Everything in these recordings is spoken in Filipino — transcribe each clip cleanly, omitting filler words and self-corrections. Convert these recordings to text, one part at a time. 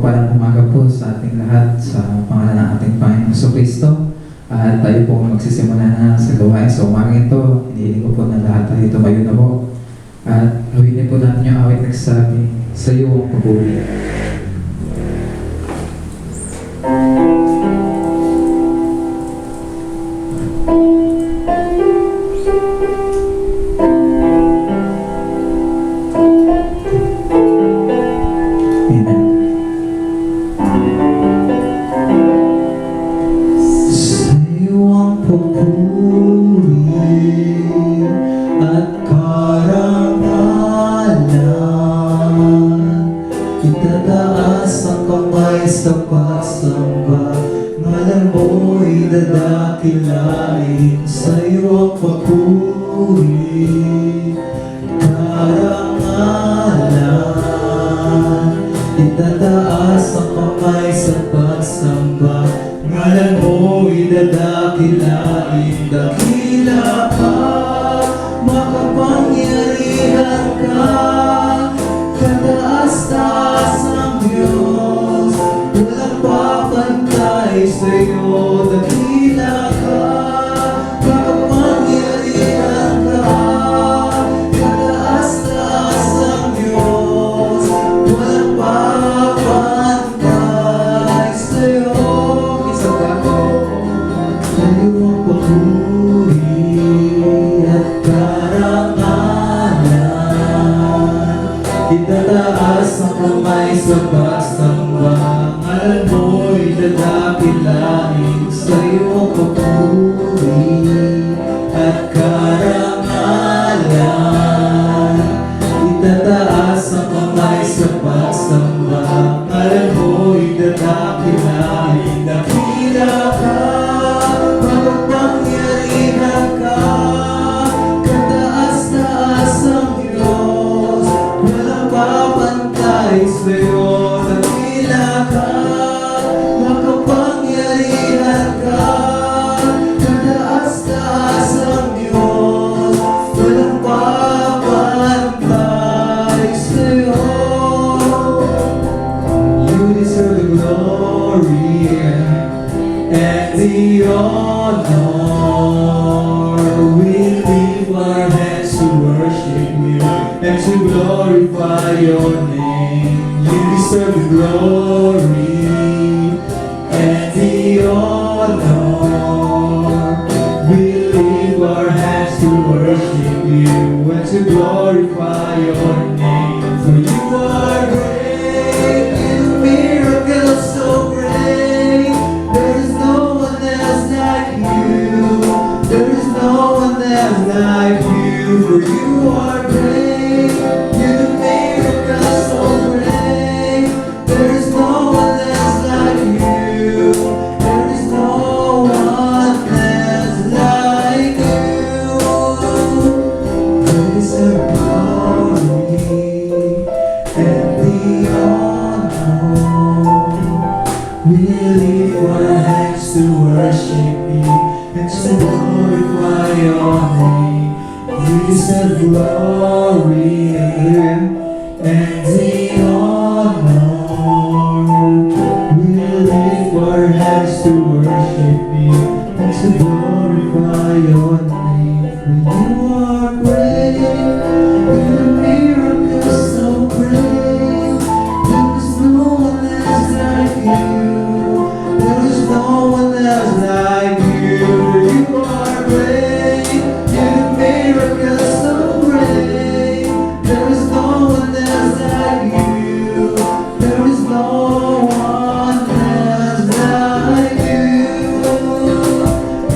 mapagpalang umaga po sa ating lahat sa pangalan ng ating Panginoong Kristo. At tayo po magsisimula na sa gawain sa umaga ito. Hinihiling ko po na lahat tayo tumayo na po. At awitin po natin yung awit nagsasabi, sa iyo ang pag-uwi. Itataas ang kamay sa pagsamba, ngalan mo'y dadakilain, sa'yo ang papuri, karangalan. Itataas ang kamay sa pagsamba, ngalan mo'y dadakilain, dakila ka, makapangyarihan ka, kataas-taas ang Diyos, walang papantay sa'yo, dakila ka, makapangyarihan ka, kataas-taas ang Diyos, walang papantay sa'yo. Isang gato, sa'yo ang papuri at karangalan. Itataas ang kamay sa pagsamba, ngalan mo'y dadakilain, sa'yo ang papuri at karangalan. Itataas ang kamay sa pagsamba, ngalan mo'y dadakilain, dakila ka, makapangyarihan ka, kataas-taas ang Diyos, walang papantay sa'yo, dakila ka, makapangyarihan ka, kataas-taas ang Diyos, walang papantay sa'yo. You deserve the glory and the honor. We lift our hands to worship you and to glorify your name. You deserve the glory and the honor. We lift our hands to worship you and to glorify your name. For you are great, you do miracles so great. There is no one else like you. There is no one else like you. For you are great, you do miracles so great. There is no one else like you. There is no one else like you. You deserve glory and the honor. We lift our hands to worship you and to glorify your name. You deserve glory and the honor. We lift our hands to worship you and to glorify your name. For you are great, you do miracles so great. There is no one else like you. There is no one else like you. For you are great, you do miracles so great. There is no one else like you. There is no one else like you.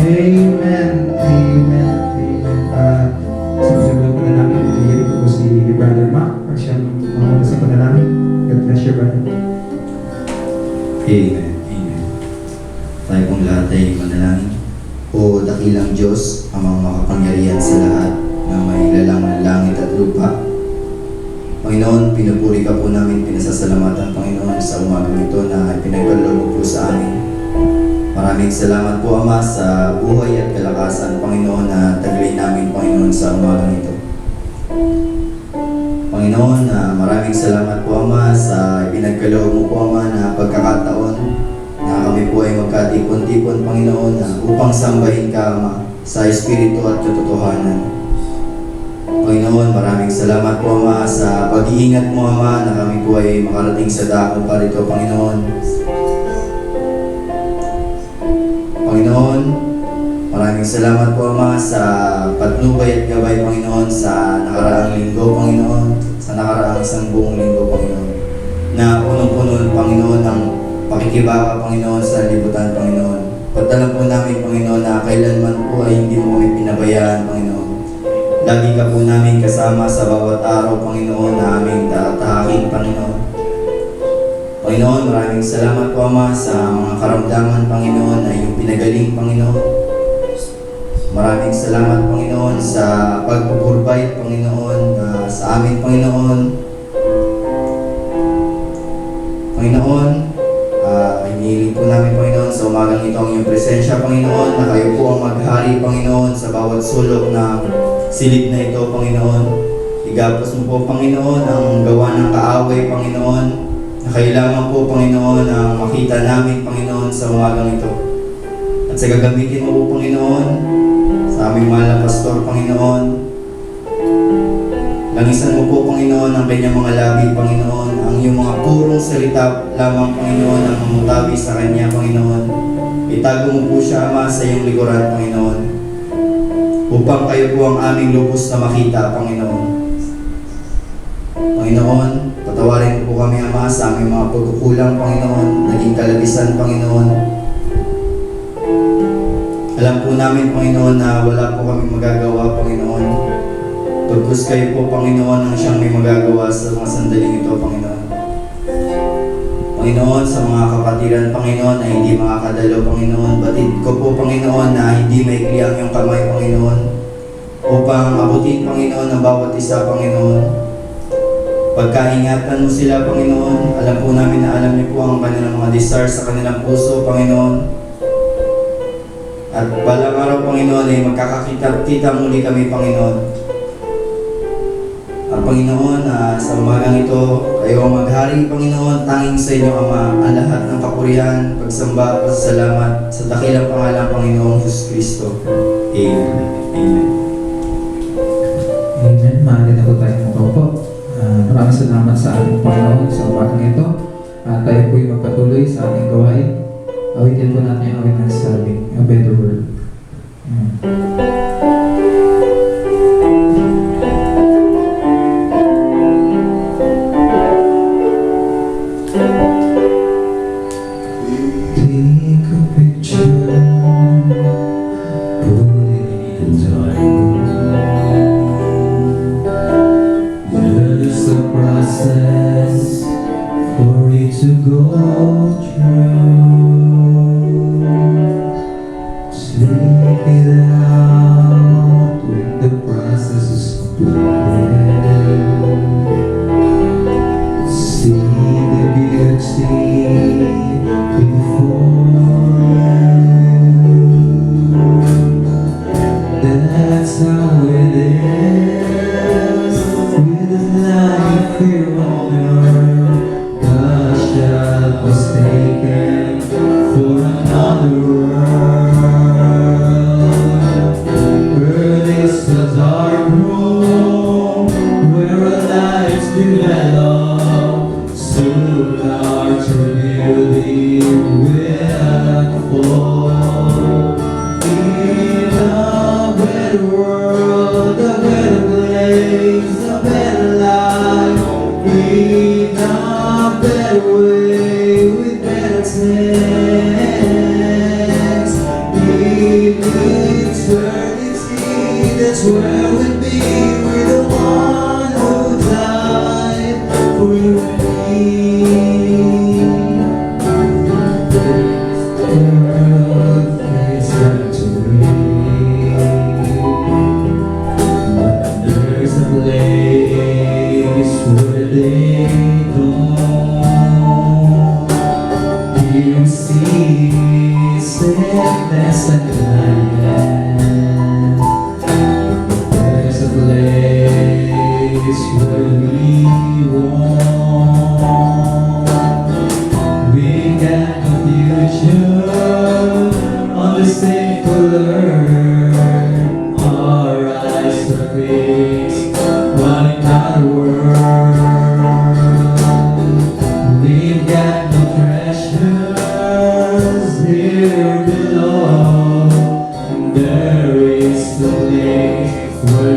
Amen, amen, amen. Simulan ko na namin. Hinihiling ko po si Brother Mac para siya mamuna sa panalangin. God bless you, brother. Amen. Amen. Tayo pong lahat ay manalangin. O dakilang Diyos, amang makapangyarihan sa lahat na may lalang ng langit at lupa. Panginoon, pinupuri ka po namin, pinasasalamatan Panginoon sa umagang ito na pinagkaloob po sa amin. Maraming salamat po Ama sa buhay at kalakasan Panginoon na taglay namin Panginoon sa umagang ito. Panginoon, maraming maraming salamat po Ama sa ipinagkaloob mo po Ama na pagkakataon na kami po ay magkatipon-tipon Panginoon na upang sambahin ka Ama sa Espiritu at katotohanan. Panginoon, maraming salamat po Ama sa pag-iingat mo Ama na kami po ay makarating sa dako pa rito Panginoon. Panginoon, maraming salamat po Ama sa patnubay at gabay Panginoon sa nakaraang linggo Panginoon, sa nakaraang isang buong linggo Panginoon, na punong-puno Panginoon ng pakikibaka Panginoon sa libutan Panginoon. Pagdalang po namin Panginoon na kailanman po ay hindi mo kami pinabayaan Panginoon. Lagi ka po namin kasama sa bawat araw Panginoon na aming tatahakin Panginoon. Panginoon, maraming salamat po Ama sa mga karamdaman Panginoon na iyong pinagaling Panginoon. Maraming salamat Panginoon sa pagbuburbay Panginoon sa amin Panginoon. Panginoon, hinihiling po namin Panginoon sa umagang ito ang iyong presensya Panginoon na kayo po ang maghari Panginoon sa bawat sulok na silid na ito Panginoon. Igapos mo po Panginoon ang gawa ng kaaway Panginoon na kailangan po Panginoon ang makita namin Panginoon sa umagang ito. At sa gagamitin mo po Panginoon sa aming mahal na pastor Panginoon. Langisan mo po Panginoon ang kanyang mga labi Panginoon, ang iyong mga purong salita lamang Panginoon ang mamutabi sa kanya Panginoon. Itago mo po siya Ama sa iyong likuran Panginoon, upang kayo po ang aming lubos na makita Panginoon. Panginoon, patawarin mo po kami Ama sa aming mga pagkukulang Panginoon, naging kalabisan Panginoon. Alam po namin Panginoon na wala po kami magagawa Panginoon. Pagkus kayo po Panginoon ang siyang may magagawa sa mga sandaling ito Panginoon. Panginoon, sa mga kapatiran Panginoon na hindi makakadalo Panginoon, batid ko po Panginoon na hindi maikli ang iyong kamay Panginoon upang abutin Panginoon ang bawat isa Panginoon. Pagkaingatan mo sila Panginoon, alam po namin na alam niyo po ang kanilang mga desire sa kanilang puso Panginoon. At balang araw Panginoon ay magkakakita muli kami Panginoon. Panginoon, sa umagang ito, kayo ang maghari, Panginoon, tanging sa inyo, Ama, ang lahat ng kapurihan, pagsamba, pasasalamat, sa dakilang pangalan, Panginoong Jesus Kristo. Amen. Amen. Amen. Maaari na po tayo magpaupo. Maraming salamat sa ating Panginoon sa umagang ito. Tayo po'y magpatuloy sa ating gawain. Awitin po natin ang awit ng sabing, A Better World. To go through, take it out when the process is completed. See the beauty before you. That's how it is with a life you wonder. That was taken for another world. Earth is a dark room where our lives develop. Soon our true beauty will fall. In a better world, a better place, a better life. In a better way, with better things. In eternity, that's where we'll be with the one who died for you and me. Earth is victory, but there's a place where they you see sickness and dying. There's a place where we won't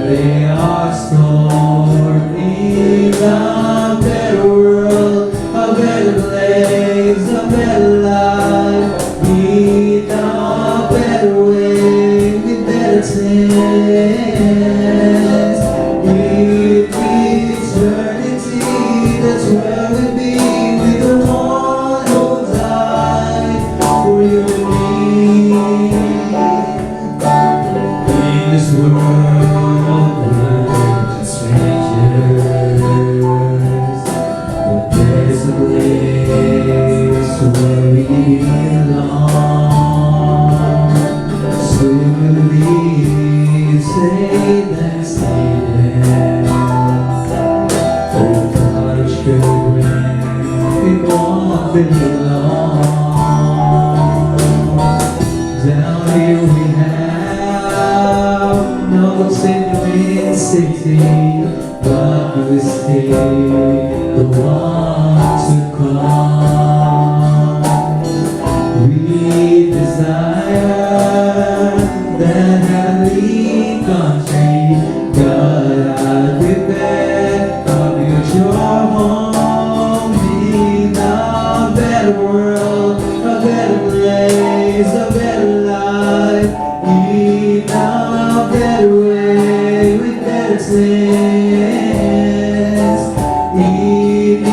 they are stored in a better world, a better place, a better life, in a better way, with better chance. In eternity, that's where we'll be with the one who died for you and me. In this world, we're strangers, but there's a place where we belong. So you believe, say that, say that. Oh, God, children, it won't be long. Down here we have no simplicity, but we stay the one to come. We desire that heavenly country God had prepared, a future home in a better world, a better place, a better life, in a better way, with better sense. In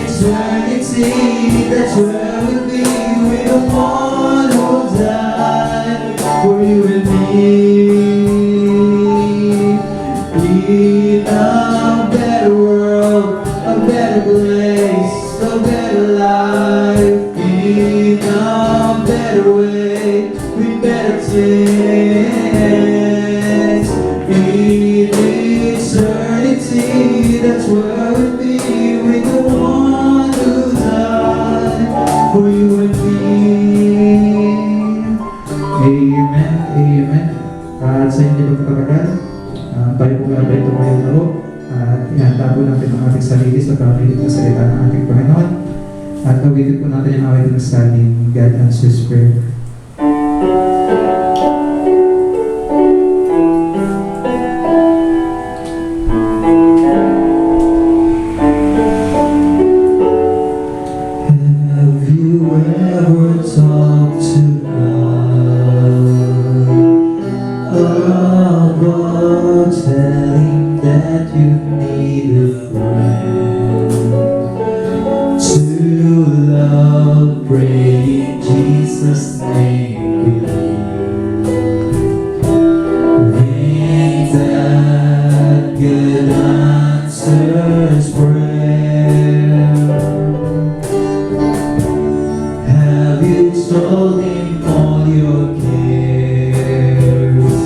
eternity, that's where we'll be with the one who died for you and me. In a better world, a better place, a better life, in a better way, with better chance. In eternity, that's where we'll be with the one who died for you and me. Amen, amen. At sa inyo pagkakagal, tayo po nga tayo tumayo na po. At ihanda po natin ang ating sarili sa pagkakilit ng salita ng ating Panginoon. At awitin po natin yung awit ng saling God answers prayer. Have you ever talked to God about telling that you need a friend to love, pray in Jesus' name, believe that God answers prayer? Have you told him all your cares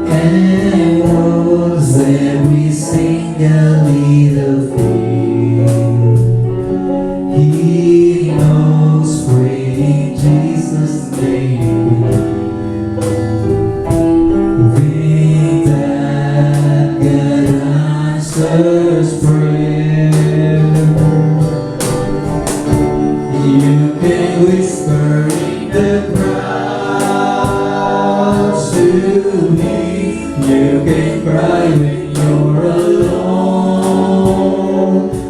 and woes, every single little thing? He knows, pray in Jesus' name, believe that God answers prayer. You can whisper in the crowd to me. You can cry when you're alone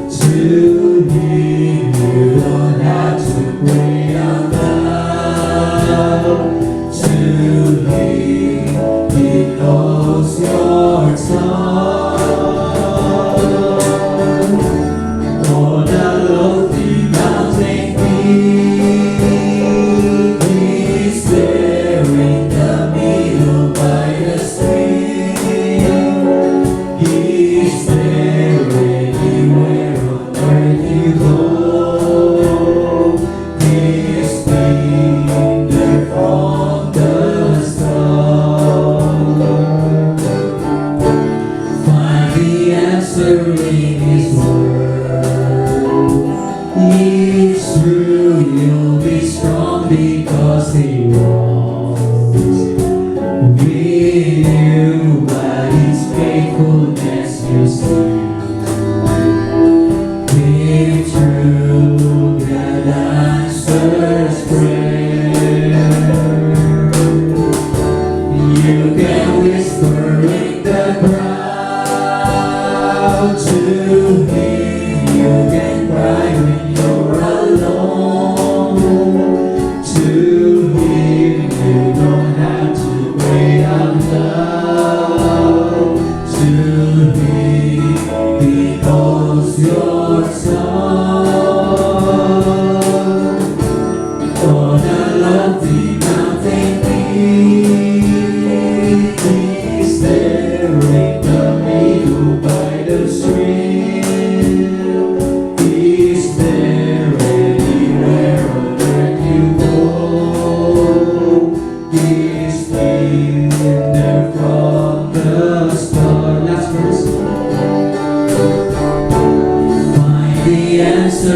to me. You don't have to pray out loud to me. He knows your tongue. On a lofty mountain peak, he's there in the middle by the stream. He's there anywhere on earth you go. He's been there from the start. Find the answer in His word. It's true, you'll be strong because He walks with you. By His faithfulness you see. It's true, God answers prayer. You can whisper in the crowd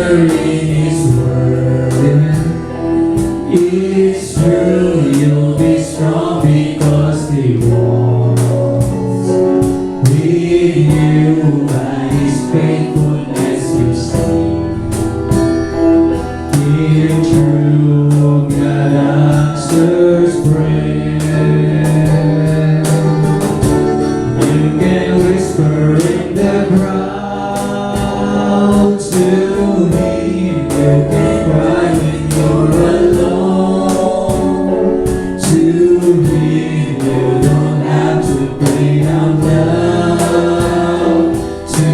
in His word. It's true, you'll be strong because He walks with you by His faithfulness you see. In true, God answers prayer. You can whisper in the crowd to Him. You can cry when you're alone to Him. You don't have to pray out loud to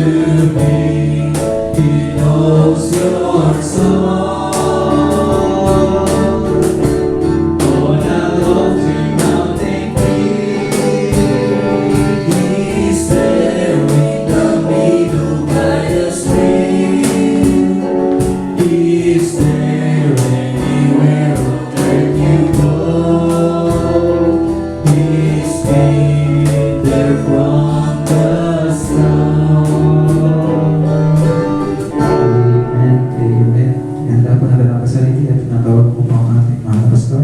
Him. He knows your song. On a lofty mountain peak, He's there in the middle by the stream. He's there anywhere on earth you go. He's been there from the start. Amen. Amen. Ganda po natin ang kasaliti at natawag po po ang ating mga pastor.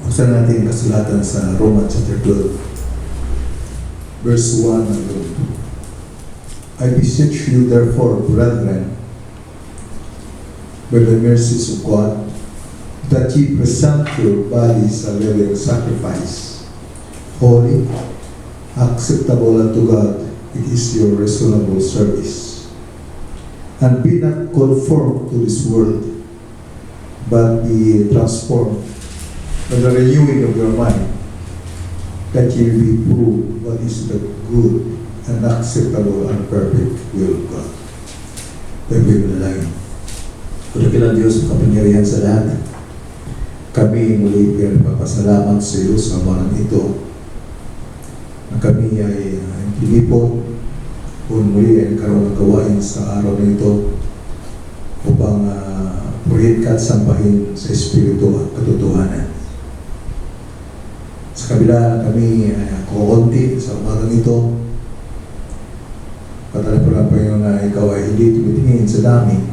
Buksan natin yung kasulatan sa Romans chapter 12, verse 1 hanggang 2. I beseech you therefore, brethren, by the mercies of God, that ye present your bodies a living sacrifice, holy, acceptable unto God. It is your reasonable service. And be not conformed to this world, but be transformed by the renewing of your mind, that ye may prove what is the good and acceptable and perfect will of God. Tayo po'y manalangin. Pagdakilang Diyos sa kapangyarihan sa lahat, kami muli pinagpapasalamat sa iyo sa amanan ito na kami ay pinipon kung muli ay nagkaroon ng gawain sa araw na ito upang purihin ka at sambahin sa Espiritu at katotohanan. Sa kabila kami kukunti sa umagang ito, patala pa yung ikaw ay hindi tumitingin sa dami,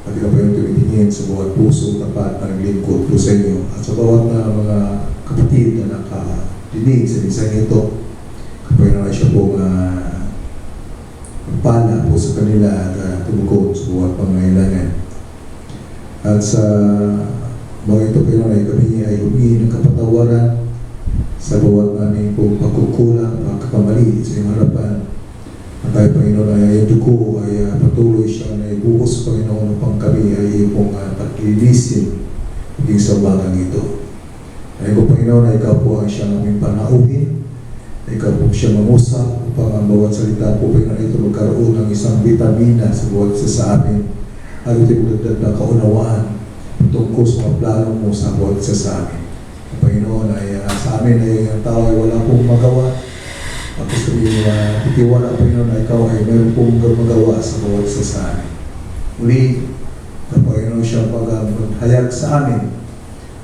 at ikaw pa yung tumitingin sa bawat puso tapat na naglingkod po sa inyo at sa bawat na mga kapatid na nakadinig sa isang ito. Kapag na siya po pala po sa kanila at tumugon sa bawat pangailangan. At sa mga ito kayo ay kami ay humingi ng kapatawaran sa bawat aming pong pagkukulang, pagkakamali sa iyong harapan. At tayo, Panginoon, ay ito ko ay patuloy siya na ibuhos, Panginoon, upang kami ay iyong pong paglilisin maging sa bagang ito. Ay ko, Panginoon, na ikaw po ang siyang aming panauhin, na ikaw po siya mangusap upang ang bawat salita po, Panginoon, ito magkaroon ng isang vitamina sa bawat isa sa amin. At ito yung na kaunawaan tungkol sa mga plano mo sa bawat isa sa amin. Panginoon, ay sa amin ay ang tao ay wala pong magawa. At gusto niyo titiwala, Panginoon, na ikaw ay meron pong magawa sa bawat isa sa amin. Uli, na Panginoon siya maghayag sa amin,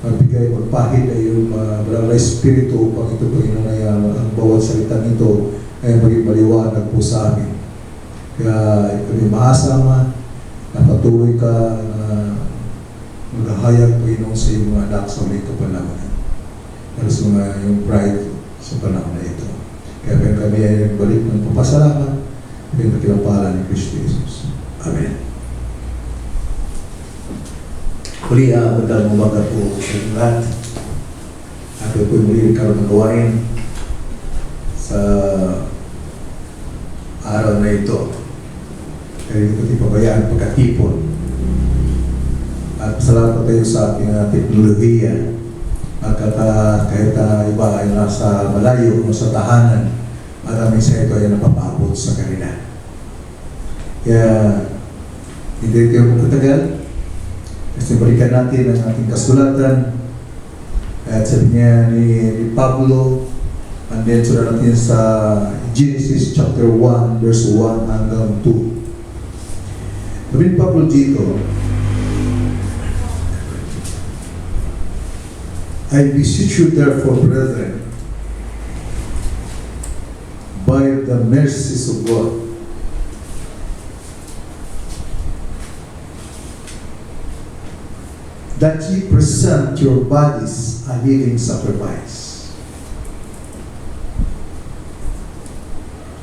magbigay, magpahid ay yung malang Espiritu upang ito, Panginoon, ay ang bawat salita nito ay maging maliwanag po sa amin. Kaya kami maasama na patuloy ka na maghahayag, Panginoon, sa iyong mga anak sa ulit kapanahonan. Para sa mga yung pride sa panahon na ito. Kaya kami ay nagbalik ng papasalamat at nakilapalan ni Kristo Jesus. Amen. Huli, magandang umaga po sa lahat. Ako po muli nagkaroon ng gawain sa araw na ito. Kaya hindi ko pabayaan pagkatipon. At salamat po tayo sa ating teknolohiya. Kahit iba ay nasa malayo o sa tahanan, maraming sa ito ay napapabot sa kanila. Kaya hindi tayo magkatagal. Kasi balikan natin ang ating kasulatan. At sabi niya ni Pablo, and then sunod natin sa Genesis chapter 1 verse 1 hanggang 2. Sabi ni Pablo dito, I beseech you therefore, brethren, by the mercies of God, that ye present your bodies a living sacrifice.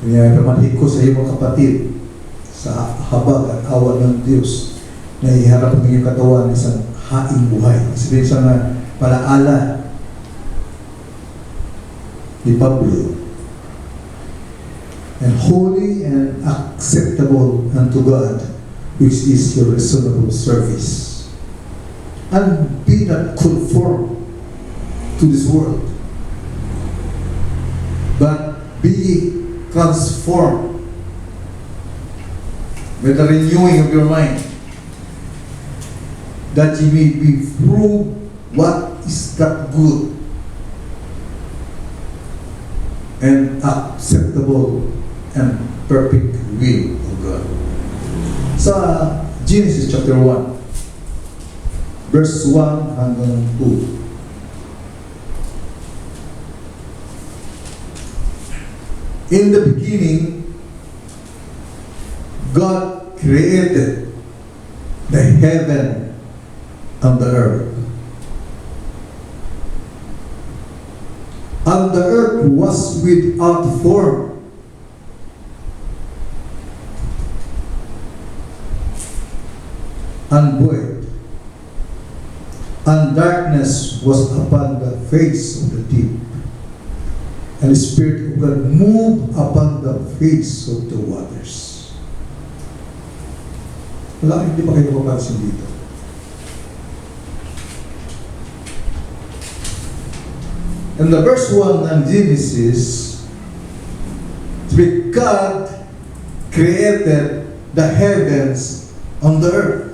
Kaya pamanhid ko sa iyo mga kapatid, sa habag at awa ng Diyos, na iharap ng iyong katawan isang haing buhay. Sabihin sa nga, palaala ni Pablo, and holy and acceptable unto God, which is your reasonable service. And be not conformed to this world, but be transformed with the renewing of your mind, that ye may be prove what is that good and acceptable and perfect will of God. Sa Genesis chapter 1, verse 1 hanggang 2. In the beginning, God created the heaven and the earth. And the earth was without form and void, and darkness was upon the face of the deep, and the Spirit of God moved upon the face of the waters. Wala, hindi pa kayo mapansin dito. In the verse 1 ng Genesis, God created the heavens on the earth.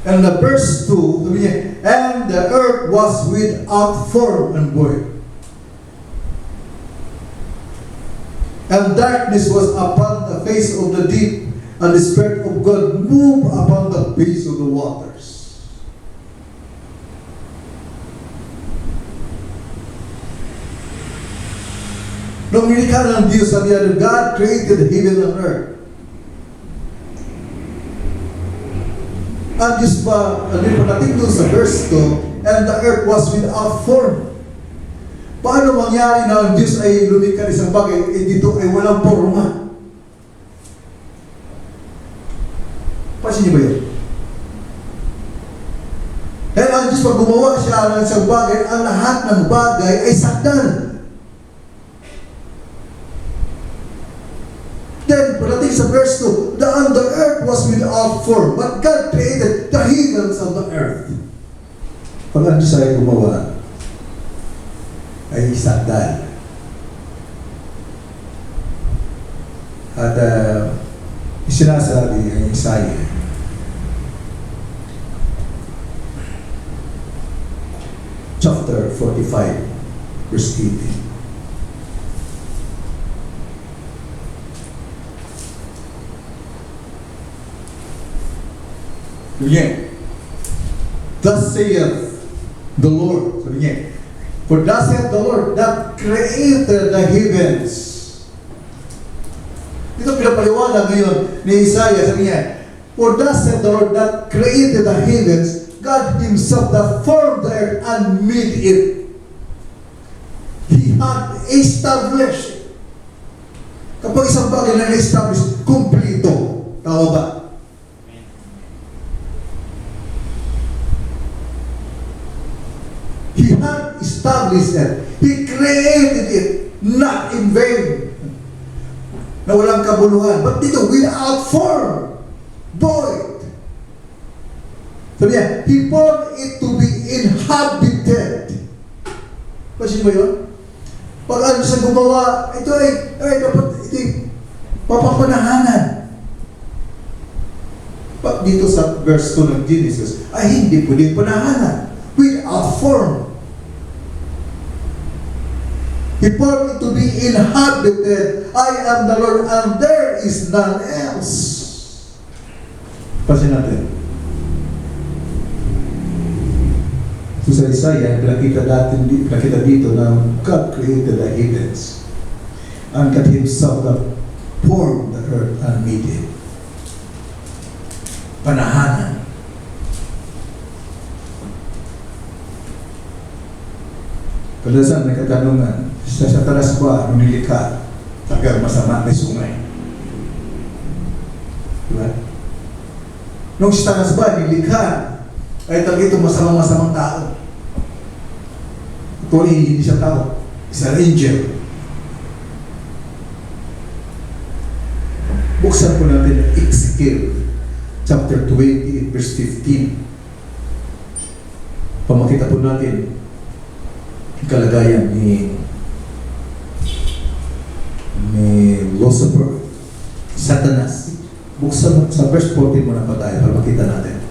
And the verse 2, and the earth was without form and void, and darkness was upon the face of the deep, and the Spirit of God moved upon the face of the waters. Nung nilikha ng Diyos, sabi niya, God created heaven and earth. Ang Diyos pa, pagdating doon sa verse 2, and the earth was without form. Paano mangyari na ang Diyos ay lumikha ng isang bagay, dito ay walang forma? Pansin niyo ba yun? Kaya ang Diyos pag gumawa siya ng isang bagay, ang lahat ng bagay ay sakdan. Then, pagdating sa verse 2, and the earth was without form, but God created the heavens and the earth. Pag ang Diyos ay gumawa, ay sakdan. At isinasabi ang Isaiah, chapter 45, verse 18. Sabi niya, thus saith the Lord. Sabi niya, for thus saith the Lord that created the heavens. Ito pinapaliwanag ngayon ni Isaiah. Sabi niya, for thus saith the Lord that created the heavens, God Himself that formed the earth and made it. He had established. Kapag isang bagay na na-establish, kumplito. Tama ba? He had established it. He created it, not in vain. Na walang kabuluhan. But dito, without form, void. Sabi niya, He formed it to be inhabited. Pasin mo yun? Pag ano siya gumawa, ito ay dapat ito papapanahanan. Pag dito sa verse 2 ng Genesis, ay hindi pwedeng panahanan. Without form. He formed it to be inhabited. I am the Lord and there is none else. Pasin natin. So sa Isaiah, pinakita dito na God created the heavens and God Himself that formed the earth and made it. Panahanan. Kadalasan may katanungan, sa Satanas ba, nung nilikha, tagang masama may sungay? Diba? Nung si Satanas ba, nilikha, ay talaga ito masamang tao. Ito hindi siya tao, isang angel. Buksan po natin ang Ezekiel chapter 20 verse 15. Pamakita po natin ang kalagayan ni Lucifer, Satanas. Buksan sa verse 14 muna pa tayo para makita natin.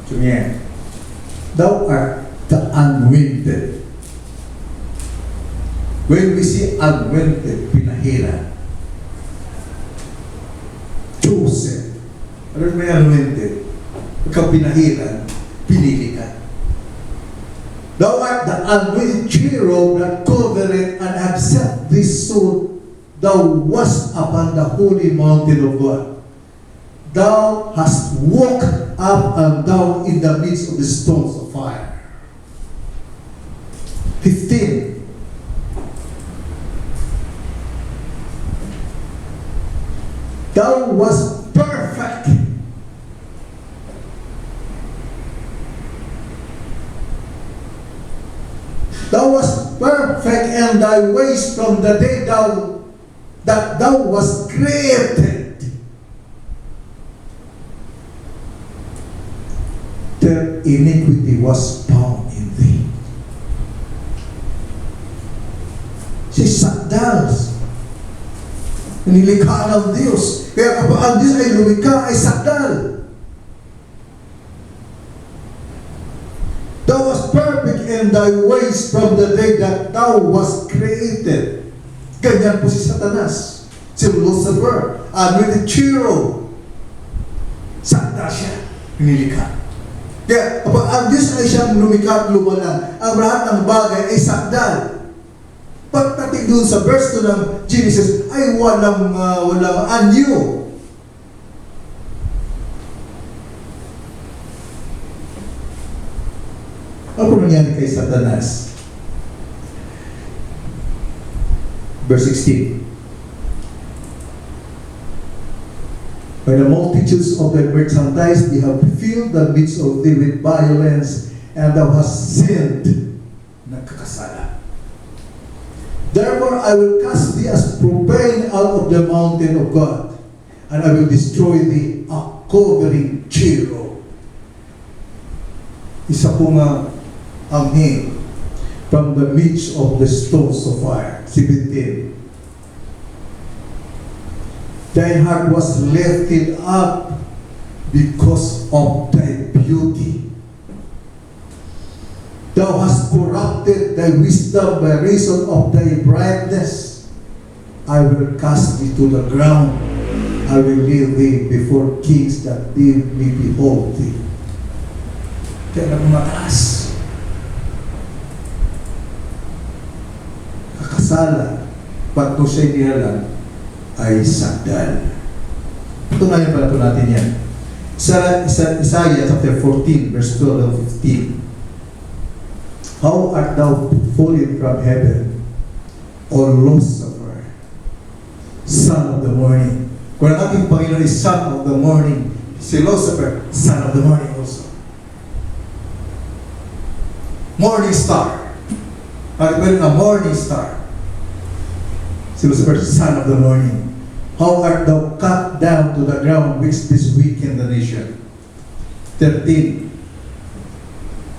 Sumye, thou art the unwanted. When we see unwanted, pinahiran. Chosen. Ano may unwanted? Ikaw pinahiran, pinili ka. Thou art the unwanted cherub that covereth and have set this soul. Thou wast upon the holy mountain of God. Thou hast walked up and down in the midst of the stones of fire. 15. Thou wast perfect. Thou wast perfect in thy ways from the day that thou wast created. Till iniquity was found in thee. Si Sakdals, nilikha ng Diyos. Kaya kapag ang Diyos ay lumikha, ay sakdal. Thou was perfect in thy ways from the day that thou was created. Ganyan po si Satanas, si Lucifer, with the cherub. Sakdal siya, nilikha. Kaya kapag ang Diyos ay siyang lumikha at lumalang, ang lahat ng bagay ay sakdal. Pagdating doon sa verse 2 ng Genesis ay walang anyo. Ano nangyari kay Satanas? Verse 16. By the multitudes of their merchandise they have filled the midst of thee with violence, and thou hast sinned. Nagkakasala. Therefore, I will cast thee as profane out of the mountain of God, and I will destroy thee a covering cherub. Isa po nga angin from the midst of the stones of fire. 17. Thy heart was lifted up because of thy beauty. Thou hast corrupted thy wisdom by reason of thy brightness. I will cast thee to the ground. I will lead thee before kings that they may behold thee. Kaya nang mataas. Kakasala, pato siya nilalang, ay sakdal. Tunayan pala po natin yan. Isaiah chapter 14, verse 12 and 15. How art thou fallen from heaven, O Lucifer, son of the morning? Kung ang ating Panginoon is son of the morning, si Lucifer, son of the morning also. Morning star. Bakit ba yun ang morning star? Si Lucifer, son of the morning. How art thou cut down to the ground which this weaken the nation? 13.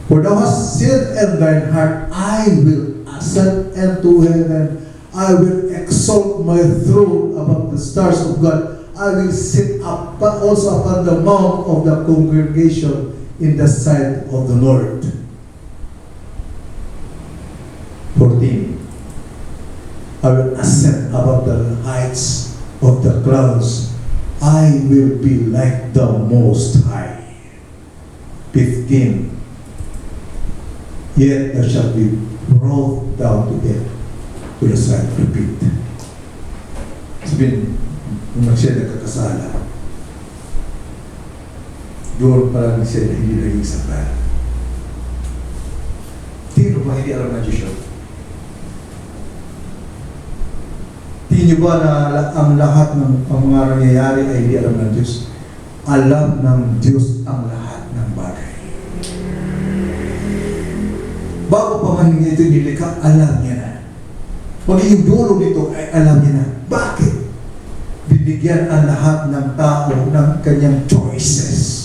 For thou hast said in thine heart, I will ascend into heaven. I will exalt my throne above the stars of God. I will sit up also upon the mount of the congregation in the sight of the Lord. 14. I will ascend above the heights of the clouds. I will be like the Most High. 15. Yet thou shalt be brought down to death to the side of the pit. Sabihin, nung siya nagkakasala, doon parang siya na hindi naging sakal. ba hindi alam ng Diyos yun? Tingin niyo ba na ang lahat ng mga nangyayari ay hindi alam ng Diyos? Alam ng Diyos ang lahat ng bagay. Bago pa man ito nilikha, alam niya na. Magiging dulo nito ay alam niya na. Bakit? Binigyan ang lahat ng tao ng kanyang choices.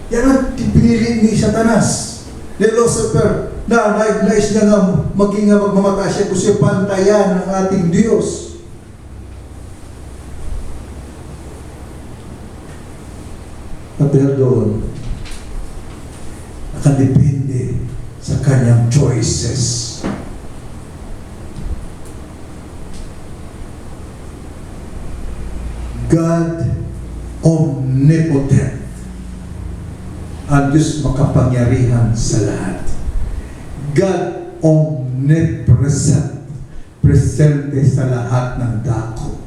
Yan ang pinili ni Satanas, ni Lucifer, na nais niya nga maging magmamatay siya kung siya pantayan ng ating Diyos. At dahil doon, nakadepende sa kanyang choices. God omnipotent. Ang Diyos makapangyarihan sa lahat. God omnipresent. Presente sa lahat ng dako.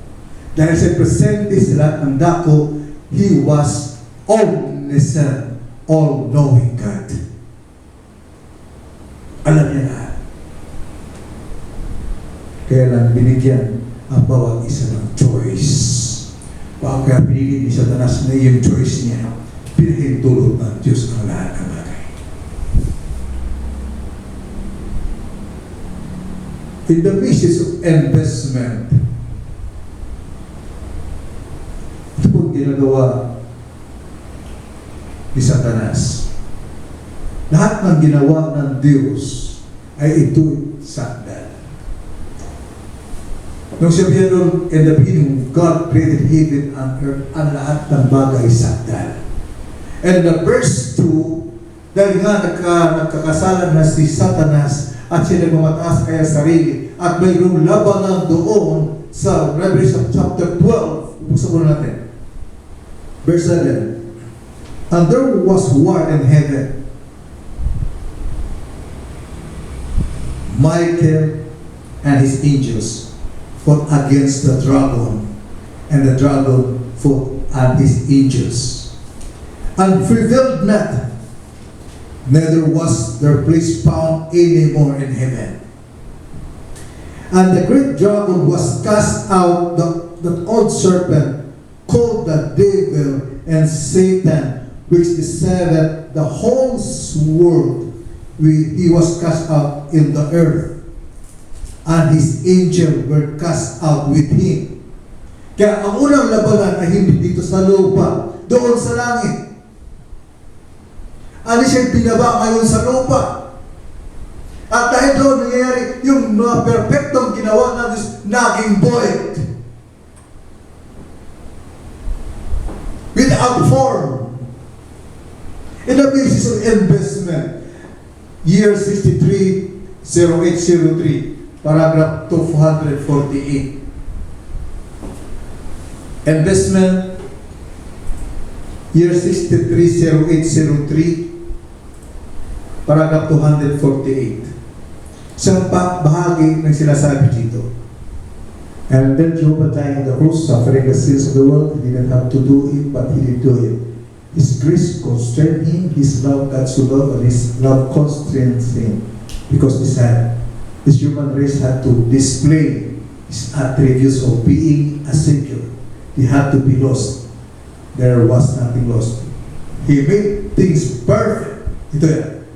Dahil sa presente sa lahat ng dako, He was omniscient, all-knowing God. Alam niya lahat. Kaya lang binigyan ang bawat isa ng choice. Kaya pinili ni Satanas na yung choice niya, pinahintulot ng Diyos ang lahat ng bagay. In the basis of investment, ito po ginagawa ni Satanas. Lahat ng ginawa ng Diyos ay ito'y sakdal. Nung sabihin nun, in the beginning, God created heaven and earth, ang lahat ng bagay sakdal. And the verse 2, dahil nga nagkakasalan na si Satanas at siya nagmamataas kaya sarili at mayroong labanan doon sa Revelation chapter 12. Buksan mo natin. Verse 7. And there was war in heaven. Michael and his angels fought against the dragon, and the dragon fought and his angels, and prevailed not, neither was their place found any more in heaven. And the great dragon was cast out, that old serpent, called the devil and Satan, which deceived the whole world. He was cast out in the earth, and his angels were cast out with him. Kaya ang unang labanan ay hindi dito sa lupa, doon sa langit. Ano siya binaba ngayon sa lupa? At dahil doon nangyayari, yung mga perfectong ginawa na Diyos, naging void. Without form. In the basis of investment, year 63, 0803, paragraph 248. Investment, year 63, 0803, paragraph 248. Isang bahagi ng sinasabi dito. And then Jehovah dying on the cross, suffering the sins of the world, he didn't have to do it, but he did do it. His grace constrained him, his love God so loved, and his love constrains him. Because this human race had to display his attributes of being a Savior. He had to be lost. There was nothing lost. He made things perfect. Ito yan.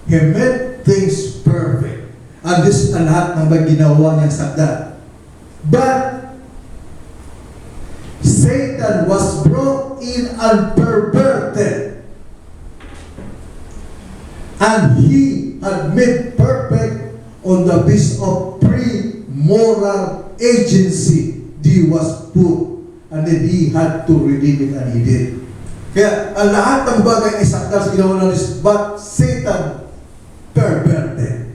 He made things perfect. And this ang lahat ng ginawa niyang sakdal. But Satan was brought in and perverted. And he had made perfect on the basis of pre-moral agency. He was put. And then he had to redeem it, and he did. Kaya ang lahat ng bagay ay sakdal sa ginawa ng Diyos, but Satan perverted.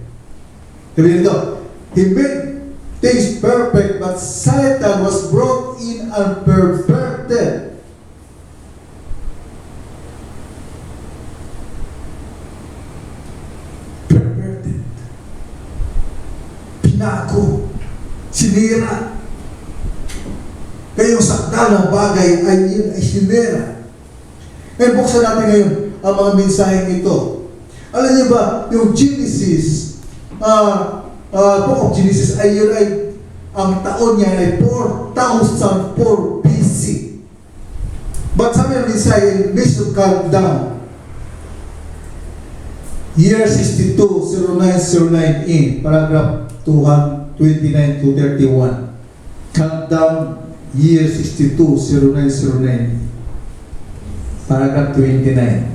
Sabi nito, he made things perfect, but Satan was brought in and perverted. Perverted. Pinako. Sinira. Kaya yung sakdal ng bagay ay yun ay sinira. Ngayon, buksan natin ngayon, ang mga mensaheng ito. Alam niyo ba, yung Genesis, Book of Genesis ay yun ay, ang taon niya ay 4,004 BC. But sabi ng mensahe, based on countdown, year 620909 paragraph 229 to 31. Countdown, year 620909 paragraph 29.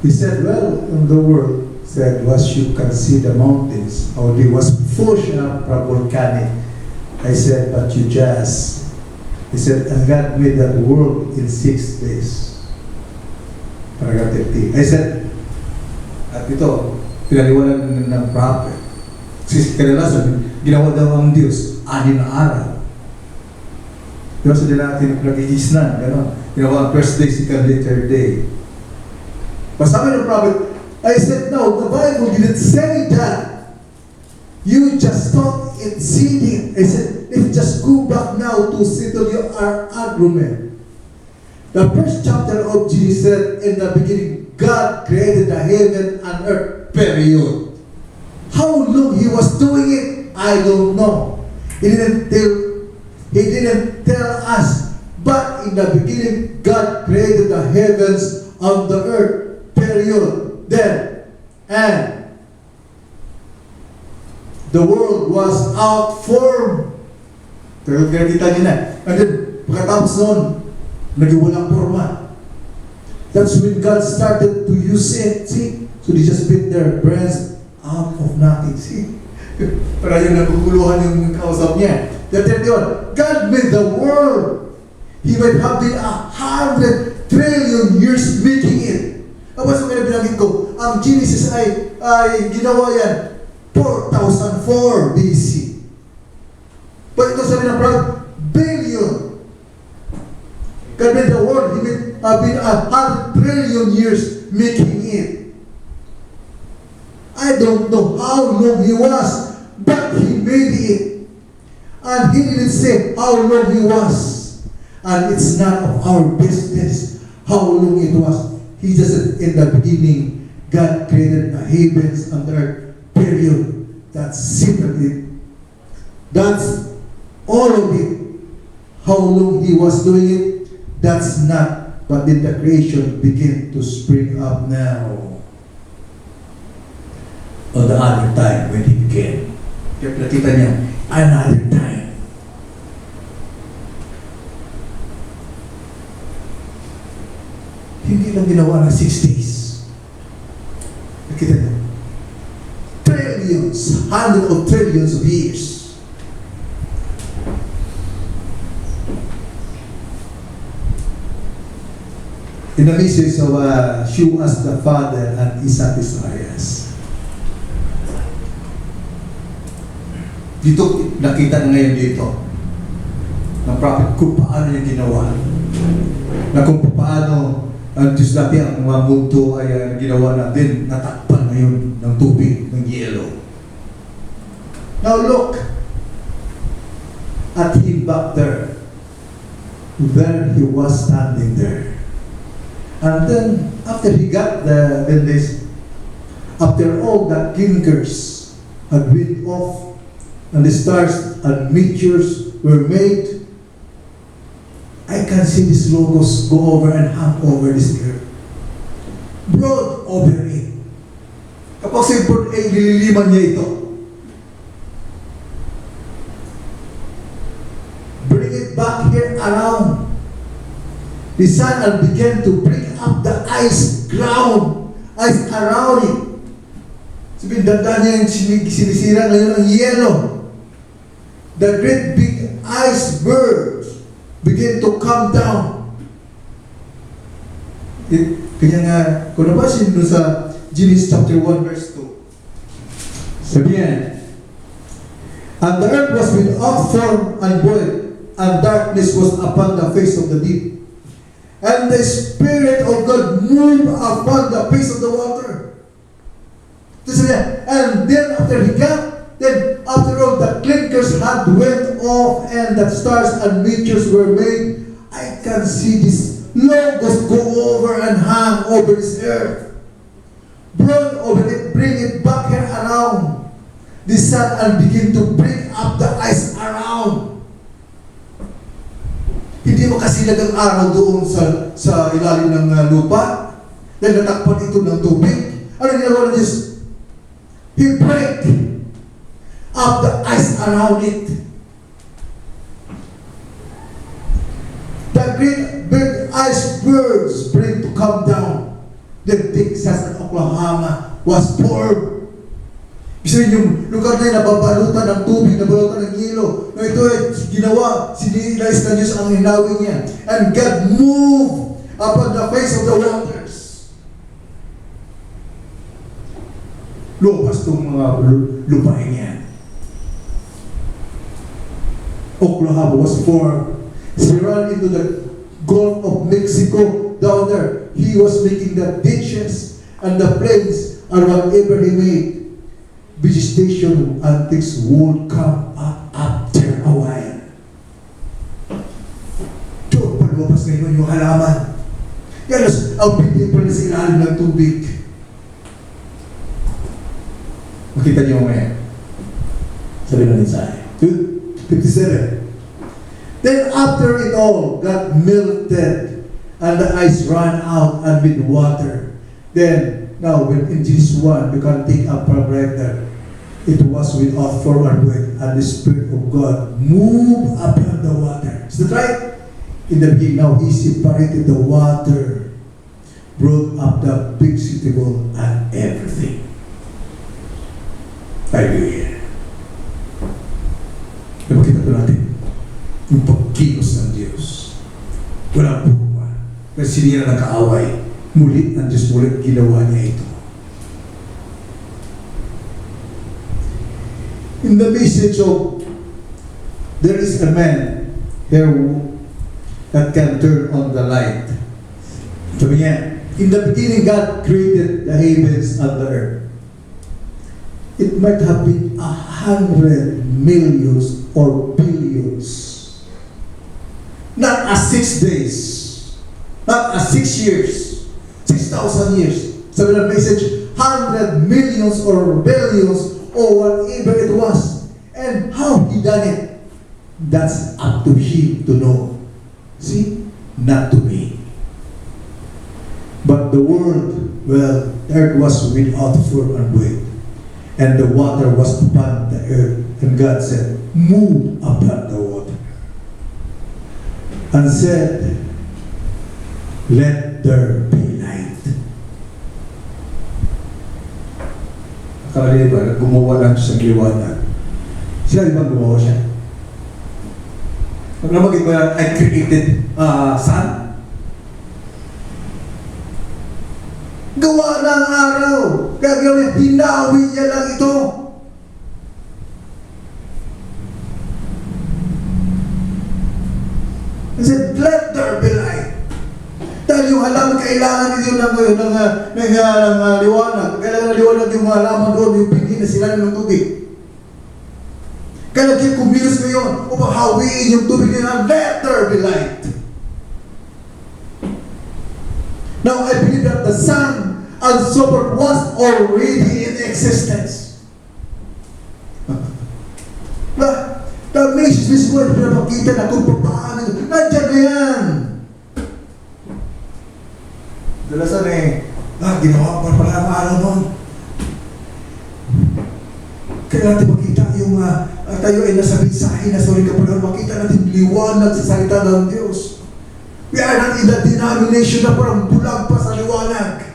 He said, well, in the world, said, was you can see the mountains, how they was pushed up from volcanic. I said, but you just. He said, and God made that world in 6 days. Paragraph 30. I said, at ito, pinaliwanan ng prophet. Kasi kadalasan, ginawa daw ang Diyos, 6 na araw. Diba sa din natin nag-iisnan, gano'n. Ginawa ang first day, second day, third day. But sabi ng prophet, I said, no, the Bible didn't say that. You just thought it's seeding. I said, let's just go back now to settle your argument. The first chapter of Genesis said, in the beginning, God created the heaven and earth, period. How long He was doing it, I don't know. He didn't tell us. But in the beginning, God created the heavens and the earth, period. Then, and the world was out formed. Pero kita niyo na. And then, pagkatapos noon, naging walang forma. That's when God started to use it. See? So they just built their brands out of nothing. See? Para yung naguguluhan yung kausap niya. The 31, God made the world. He might have been 100 trillion years making it. Tapos ang binanggit ko, ang Genesis ay ginawa yan 4,004 BC. But ito sabi ng prophet, billion. God made the world, He made been 100 trillion years making it. I don't know how long He was, but He made it. And He didn't say how long He was. And it's not of our business how long it was. He just said, in the beginning, God created the heavens and the earth, period. That's simply it. That's all of it. How long He was doing it, that's not. But then the creation began to spring up now. On the other time when He began. Kaya nakita niya, another time. Hindi lang ginawa ng 6 days. Nakita niyo? Trillions, hundreds of trillions of years. In the message of show us the Father and He satisfies us. Dito, nakita na ngayon dito ng prophet kung paano niya ginawa. Na kung paano ang Diyos dati ang mga mundo ay ginawa natin, natakpan ngayon ng tubig, ng yelo. Now look at Him back there. There He was standing there. And then, after He got after all the clinkers had went off, and the stars and meteors were made, I can see these logos go over and hang over this earth. Broad over it. Kapag si broad ay nililiman niya ito. Bring it back here around. The sun began to break up the ice ground, ice around it. Sabihin, danda niya yung sinisira ngayon ang yelo. The great big icebergs begin to come down. Kaya nga, kung nabasin doon sa Genesis chapter 1 verse 2, sabihin, and the earth was without form and void, and darkness was upon the face of the deep. And the Spirit of God moved upon the face of the water. And then after He got, then after all the clinkers had went off and the stars and meteors were made, I can see this Logos go over and hang over this earth. Brood over it, bring it back here around the sun and begin to bring up the ice around. Hindi makasilag ang araw doon sa ilalim ng lupa dahil natakpan ito ng tubig. Ano ginagawa ng Diyos? He break up the ice around it. The great big icebergs bring to come down. Then Texas and Oklahoma was formed. Isa rin yung lugar na yun, nababalutan ng tubig, nababalutan ng yelo. No, ito ay ginawa, sinilais ng Diyos ang hinawin niya. And God moved upon the face of the waters. Lupas itong mga lupain yan. Oklahoma was formed. He ran into the Gulf of Mexico down there. He was making the ditches and the plains and whatever he made. Vegetation and things would come up after a while. Doon pa lumabas ngayon yung halaman. Yan ang bibig pa na sa ilalim ng tubig. Makita niyo mamaya. Sabi na rin sa akin. 57. Then after it all got melted and the ice ran out and with water. Then, now when in Genesis 1, you can take up from right there. It was without form and weight, and the Spirit of God moved upon the water. Is that right? In the beginning, now He separated the water, brought up the big vegetable and everything. Hallelujah. Napakita po natin yung pagkilos ng Diyos. Walang pugma. Kasi sinira ng kaaway. Muli ang Diyos mulit ginawa niya ito. In the message of there is a man here that can turn on the light. Sabi niya, in the beginning God created the heavens and the earth. It might have been 100 millions or billions. Not as 6 days. Not as 6 years. 6,000 years. Sabi ng message, 100 millions or billions or whatever it was. And how He done it, that's up to Him to know. See? Not to me. But the world, well, the earth was without form and weight. And the water was upon the earth. And God said, move upon the water. And said, let there be light. Akala niyo ba, gumawa lang siya ng liwanag. Sila ibang gumawa siya. Pag namagin ko yan, I created sun. Gawa ng araw. Gagawin, hinawi niya lang ito. He said, let there be light. Dahil yung halaman, kailangan nito ng liwanag. Kailangan ng liwanag yung halaman doon, yung pindi na sila ng tubig. Kailangan kumilos ngayon upang hawiin yung tubig nila, let there be light. Now, I believe that the sun and so forth was already in existence. The message is going to pinapakita na kung paano. Nandiyan na yan. Dalasan ginawa pa pala ang araw noon. Kaya natin makita yung tayo ay nasa mensahe na sorry ka pala, makita natin liwanag sa salita ng Diyos. We are not in the denomination na parang bulag pa sa liwanag.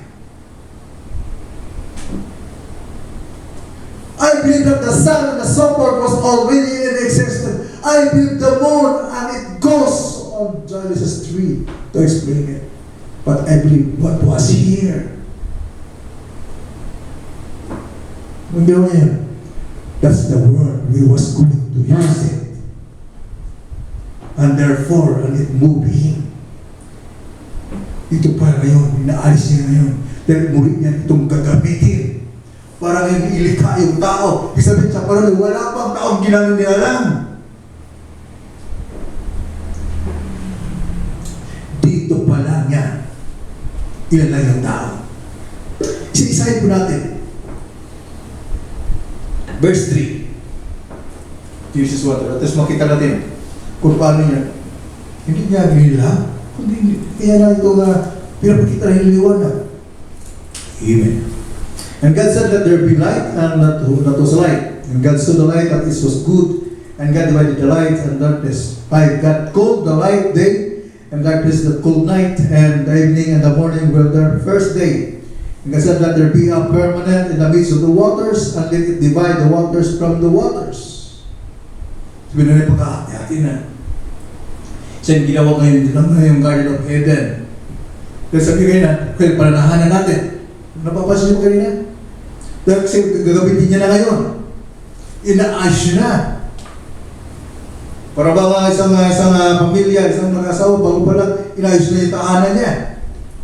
I believe that the sun and the support was already in existence. I believe the moon and it goes on Genesis 3 to explain it. But I believe what was here. When they were here, that's the word we was going to use it. And therefore, and it moved him. Ito pa ngayon, inaalis niya ngayon. Dahil muli niya itong gagamitin. Para ngayon ilikha yung tao. Isabihin siya, parang wala pang taong ginanilalang. Dito pa lang niya. Ilan lang yung tao. Isa-isahin po natin. Verse 3. Jesus water. Tapos makita natin kung paano niya. Hindi niya binila. Kundi kaya na ito nga pinapakita na yung liwanag. Amen. And God said, let there be light, and that was light. And God saw the light, that it was good. And God divided the light and darkness. 5. God called the light day, and darkness the cold night, and the evening and the morning were the first day. And God said, let there be a permanent in the midst of the waters, and let it divide the waters from the waters. Sabi na rin pagkakati na. Siya yung ginawa ngayon din naman yung Garden of Eden. Dahil sabi kayo na, kaya palanahanan natin. Napapansin niyo kanina? Dahil kasi gagamitin niya na ngayon. Ina-ash niya na. Para ba isang pamilya, isang mag-asawa, bago pa lang, ina-ash na yung tahanan niya.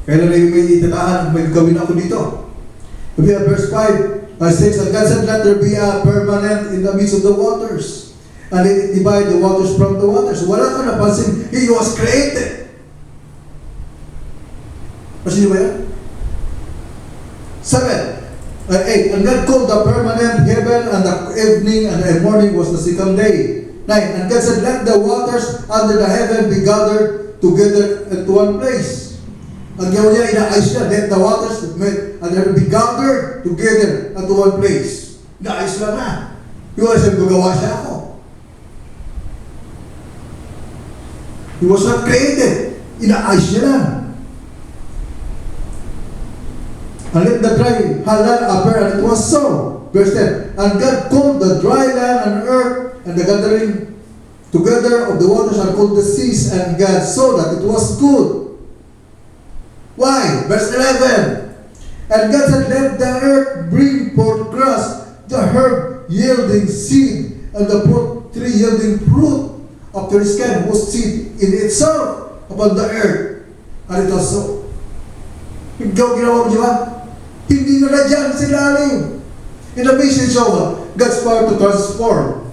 Kaya lang may itatahan, may gawin ako dito. Sabi verse 5, 6, and God said, let there be a permanent in the midst of the waters. And it divide the waters from the waters. Wala ka napansin, He was created. Pansin niyo ba yan? 7, 8, and God called the permanent heaven, and the evening and the morning was the second day. 9, and God said, let the waters under the heaven be gathered together into one place. Ang gawin niya, ina-ayos niya, let the waters be gathered together into one place. Ina-ayos lang na. Yung sabi, gagawa siya ako. He was not created. Ina-ayos niya lang. And let the dry land appear, and it was so. Verse 10, and God called the dry land and earth, and the gathering together of the waters are called the seas, and God saw that it was good. Why? Verse 11, and God said, let the earth bring forth grass, the herb yielding seed, and the tree yielding fruit after his kind, whose seed in itself upon the earth. And it was so. Ginawa mo di ba? Hindi na dyan sa ilalim. In the message of God's power to transform.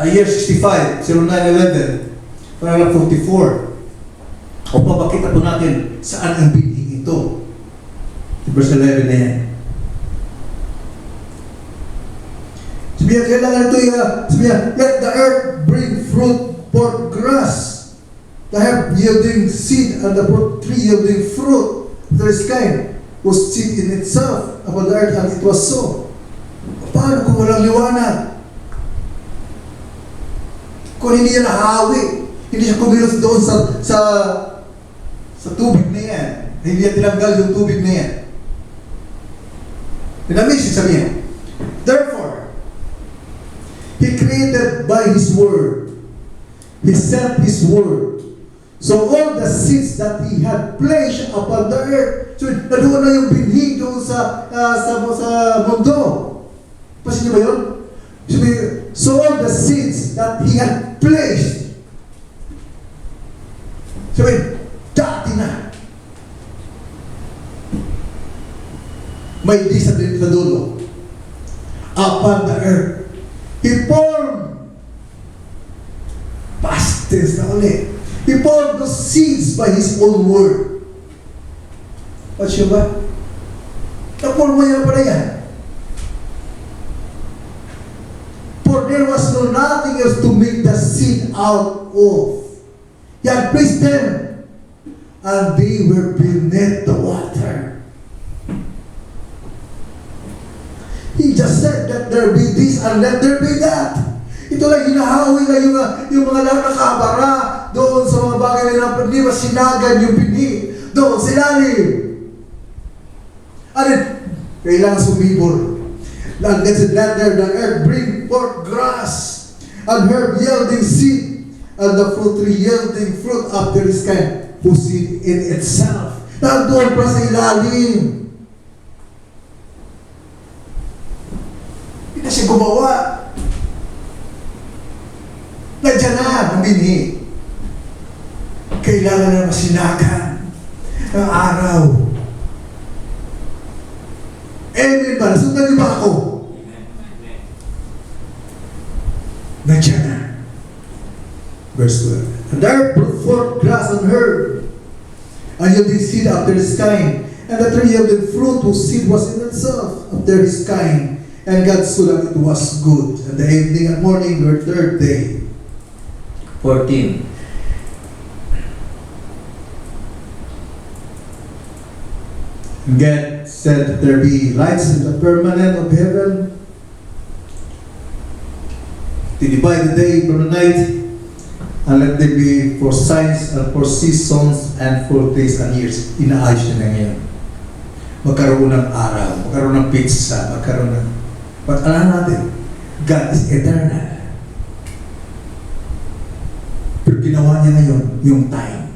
Year 65, 0911, paragraph 44. O papakita po natin saan ang binhi ito. Verse 11 na yan. Sabihan, kailangan ito sabihan, let the earth bring fruit for grass, the herb yielding seed, and the tree yielding fruit. There is kind was seed in itself upon the earth, and it was so. Paano kung walang liwanag? Kung hindi niya nahawi, hindi siya kumilos doon sa tubig na yan, hindi niya tinanggal yung tubig na yan. Pinamisig sabi niya, therefore, He created by His word. He sent His word. So all the seeds that He had placed upon the earth, so nadoon na yung binhi doon sa mundo. Pasin niyo ba yun? So all the seeds that He had placed, dati na. May di sa dulo. Upon the earth. He formed, past tense na ulit. He formed the seeds by His own word. What's siya ba? Naform mo yan pala yan. For there was no nothing else to make the seed out of. He had placed them, and they were beneath the water. He just said, let there be this and let there be that. Ito lang, hinahawi lang yung mga lahat nakabara doon sa mga bagay na hindi masinagan yung binhi doon sa ilalim. And kailangan sumibol. And God said, let there the earth bring forth grass, and herb yielding seed, and the fruit tree yielding fruit after his kind, whose seed in itself. Nandoon pa sa ilalim. Hindi na siya gumawa. Nandiyan na ang binhi. Kailangan na masinagan ang araw. Amen ba? Nasundan niyo ba ako? Nandiyan na. Verse 12. And there brought forth grass and herb, and yielding seed after his kind. And the tree yielded fruit whose seed was in itself after his kind. And God saw that it was good. And the evening and morning were third day. 14. And God said, there be lights in the firmament of heaven to divide the day from the night, and let them be for signs and for seasons and for days and years. Inaayos niya na ngayon. Magkaroon ng araw, magkaroon ng pizza, magkaroon ng... But alam natin, God is eternal. Pero ginawa niya ngayon yung time.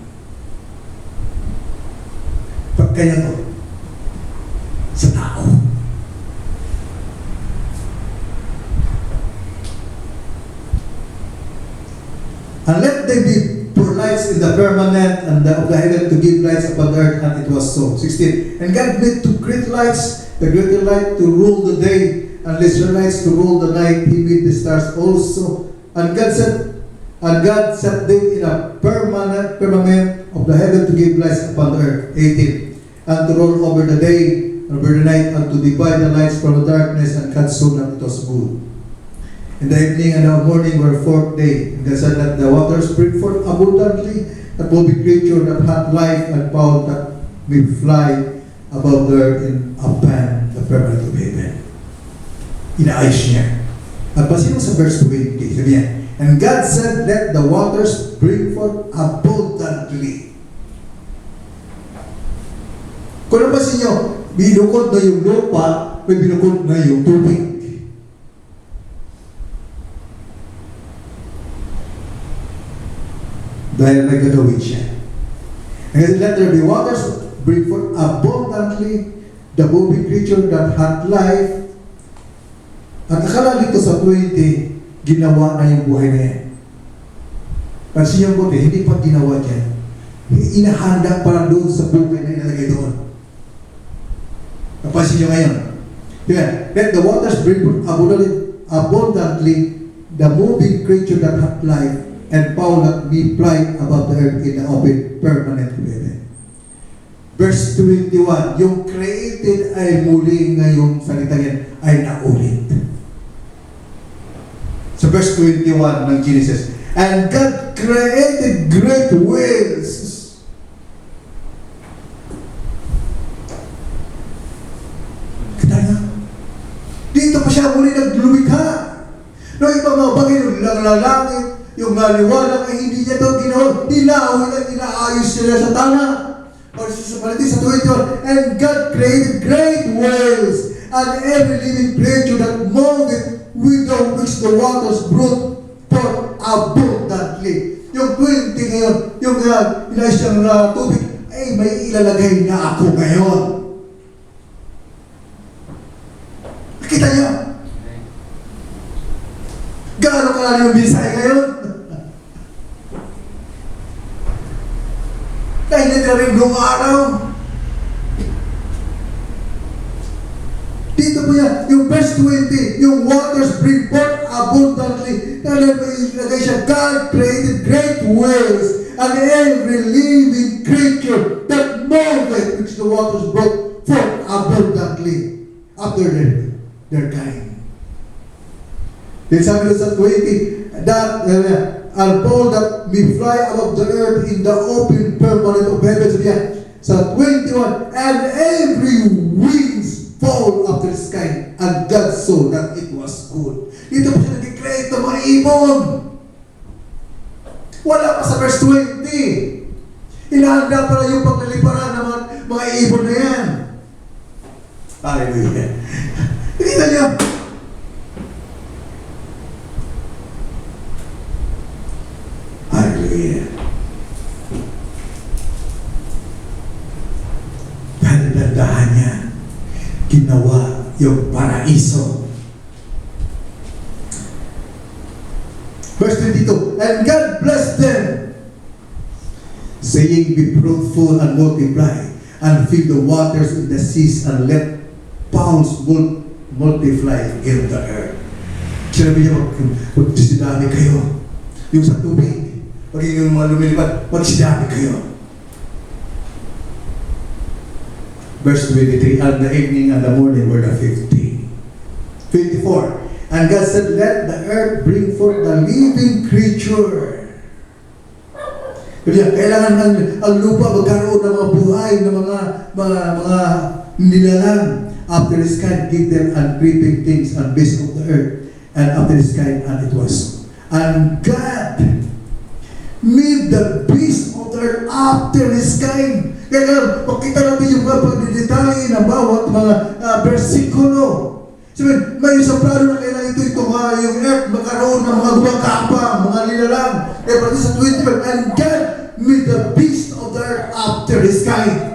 Pagkaya to, sa tao. And let them be for lights in the firmament and of the heaven to give lights upon the earth, and it was so. 16. And God made two great lights, the greater light to rule the day, and lesser lights to rule the night. He made the stars also. And God set them in a firmament of the heaven to give lights upon the earth. 18. And to rule over the day and over the night, and to divide the lights from the darkness, and God saw that it was good. In the evening and the morning were fourth day. And God said, let the waters bring forth abundantly, that will be creature that hath life, and fowl that may fly above the earth in upon the firmament of heaven. Inaayos niya. At pasino sa verse 20, sabi niya, and God said, let the waters bring forth abundantly. Kung napansin niyo, binukod na yung lupa, may binukod na yung tubig. Dahil nagagawin siya. And let there be waters, bring forth abundantly the moving creature that hath life. At akala dito sa 20, ginawa na yung buhay na yan. Kasi yung buhay, hindi pa ginawa dyan. Inahanda pa lang doon sa buhay na inalagay doon. Napansin nyo ngayon. Yeah. Let the waters bring forth abundantly the moving creature that hath life, and fowl that be fly above the earth in the open permanent heaven. Verse 21, yung created ay muli ngayong salita yan ay naulit. Sa verse 21 ng Genesis, and God created great whales. Kita niya? Dito pa siya muli naglumikha. No, iba mga bagay yung langit, yung naliwanag ay hindi niya ito ginawa. Hinahuli at inaayos sila sa tana. Or sa palati sa 21, and God created great whales and every living creature that moved with which the waters brought forth abundantly. Yung 20 ngayon, yung inaayos niyang tubig, ay may ilalagay na ako ngayon. Nakita niyo? Gaano kalala yung bisay ngayon? Dahil na rin noong araw. Dito po yan, yung verse 20, yung waters bring forth abundantly. Dahil may ilagay siya, God created great whales and every living creature that moved which the waters brought forth abundantly after their kind. Then sabi doon sa 20, that and fowl that may fly above the earth in the open permanent of heaven. Sabi niya, sa 21, and every wings fall after the sky, and God saw that it was good. Dito po siya nag-create ng mga ibon. Wala pa sa verse 20. Inahanda pa na yung pagliliparan ng mga ibon na yan. Hallelujah. Nakita niyo? Hallelujah. Dahil dandahan niya, ginawa yung paraiso. Verse 22, and God blessed them, saying, be fruitful and multiply, and fill the waters in the seas, and let fowls multiply in the earth. Sinabi niya, magsisidami kayo. Yung sa tubig, pag yung mga lumilipad, magsidami kayo. Verse 23, and the evening and the morning were the 50. 24, and God said, let the earth bring forth the living creature. Kailangan ang lupa magkaroon ng mga buhay, ng mga nilalang. After the sky gave them and creeping things and beasts of the earth. And after the sky, and it was so. And God made the beast of the earth after the sky. Kaya makita natin yung mga pagdidetalye ng bawat mga versikulo. Sabi, may isang plano na kailangan ito yung earth magkaroon ng mga gumagapang, mga nilalang. Kaya pati sa 25, and God made the beast of the earth after the sky.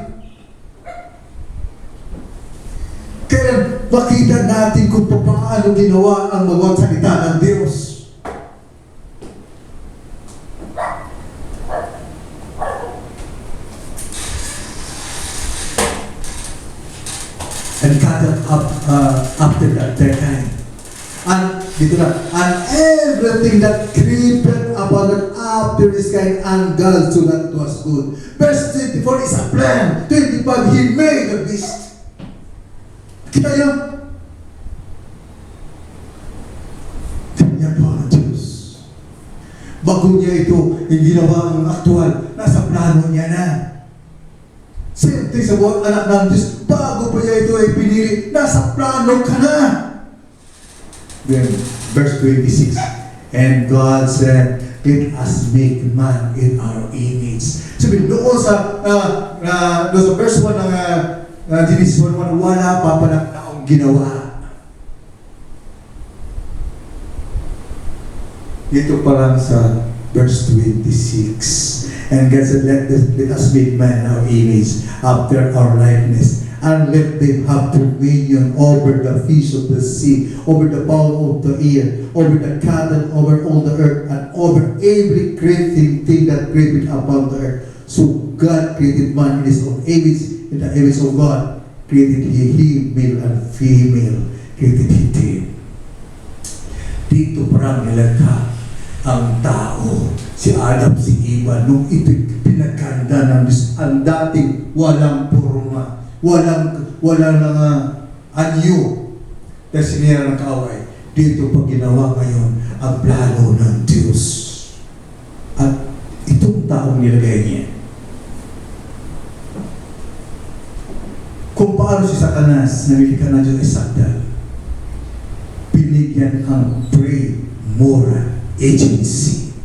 Kaya makita natin kung paano ginawa ang mga salita ng Diyos. And cut up after that time. And dito na, and everything that creeped upon it after the sky and God so that it was good. Verse 24 is a plan. 25, He made the beast. Kita yun? Yan po ang Diyos. Bago niya ito, yung ginawa ang aktual, nasa plano niya na. Same thing sa buhat anak ng Diyos, bago pa niya ito ay pinili, nasa plano ka na. Then, verse 26, and God said, let us make man in our image. Sabi, doon sa verse 1 ng Genesis 1:1, wala pa palang taong ginawa. Dito pa lang sa verse 26. And God said, let us make man in our image, after our likeness, and let them have dominion over the fish of the sea, over the fowl of the air, over the cattle, over all the earth, and over every creeping thing that creepeth upon the earth. So God created man in His own image. In the image of God created He, male and female, created He them. Dito parang nilikha ang tao, si Adam, si Eva, nung ito'y pinagkanda ng Diyos, ang dating walang purma, walang anyo, dahil sinira ng kaaway. Dito pag ginawa ngayon ang plano ng Diyos. At itong taong nilagay niya, kung paano si Satanas namili ka ng Diyos ay sakdal, binigyan ang pre-moral agency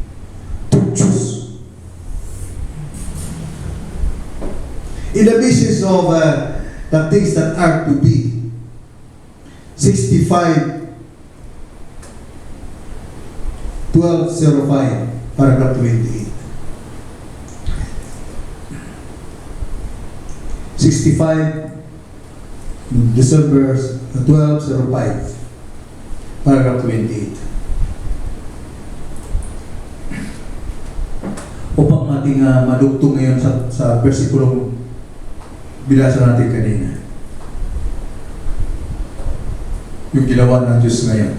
to choose. In the basis of the things that are to be, 65:1205, paragraph 28. 65 December 12:05, paragraph 28. Upang ating madugtong ngayon sa versikulong binasa natin kanina. Yung ginawa ng Diyos ngayon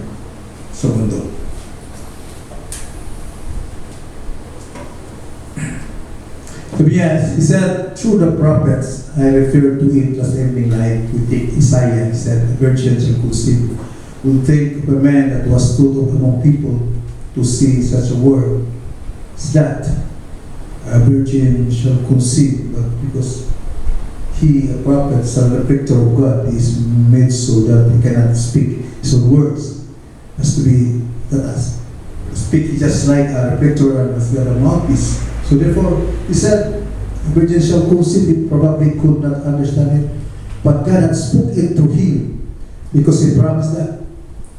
sa mundo. Yes, He said, through the prophets, I refer to it as evening light. We take Isaiah, He said, a virgin shall conceive. We'll think of a man that was stood up among people to see such a word. It's that a virgin shall conceive, but because he, a prophet, a reflector of God, is made so that he cannot speak his own words. Has to be that as speak just like a reflector and as well a mouthpiece. So therefore, he said, a virgin shall conceive. He probably could not understand it, but God had spoken to him because He promised that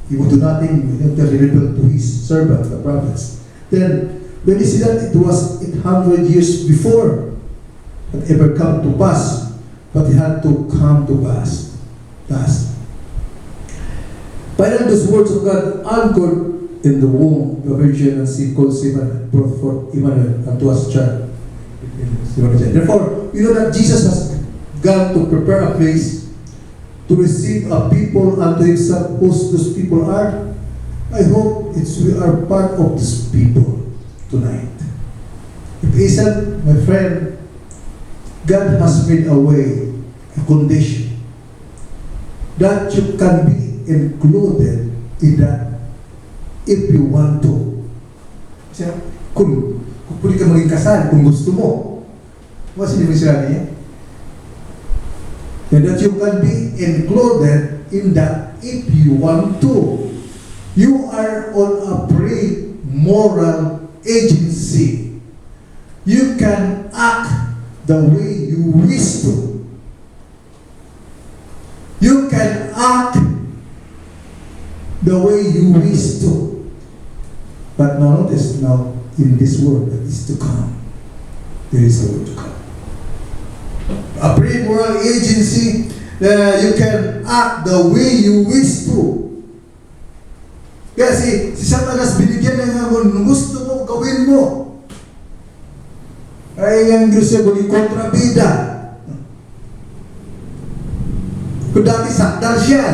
He would do nothing until He revealed to His servant, the prophets. Then, when you see that it was 800 years before that ever come to pass, but it had to come to pass. By then, those words of God anchored in the womb, the virgin and she conceived and brought forth Emmanuel unto us child. Therefore, you know that Jesus has gone to prepare a place to receive a people unto Himself. Whose those people are? I hope we are part of these people tonight. If isn't, my friend, God has made a way a condition that you can be included in that if you want to. Kasi kung pwede ka maging kasal, kung gusto mo, what's the sinabi niya? And that you can be included in that if you want to. You are on a pre-moral agency. You can act the way you wish to. You can act the way you wish to. But now notice now, in this world that is to come, there is a world to come. A pre-moral agency, you can act the way you wish to. Kaya si Satanas binigyan ng kung gusto mo, gawin mo. Ay ang Diyos ay maging kontrabida. Kung dati sakdal siya,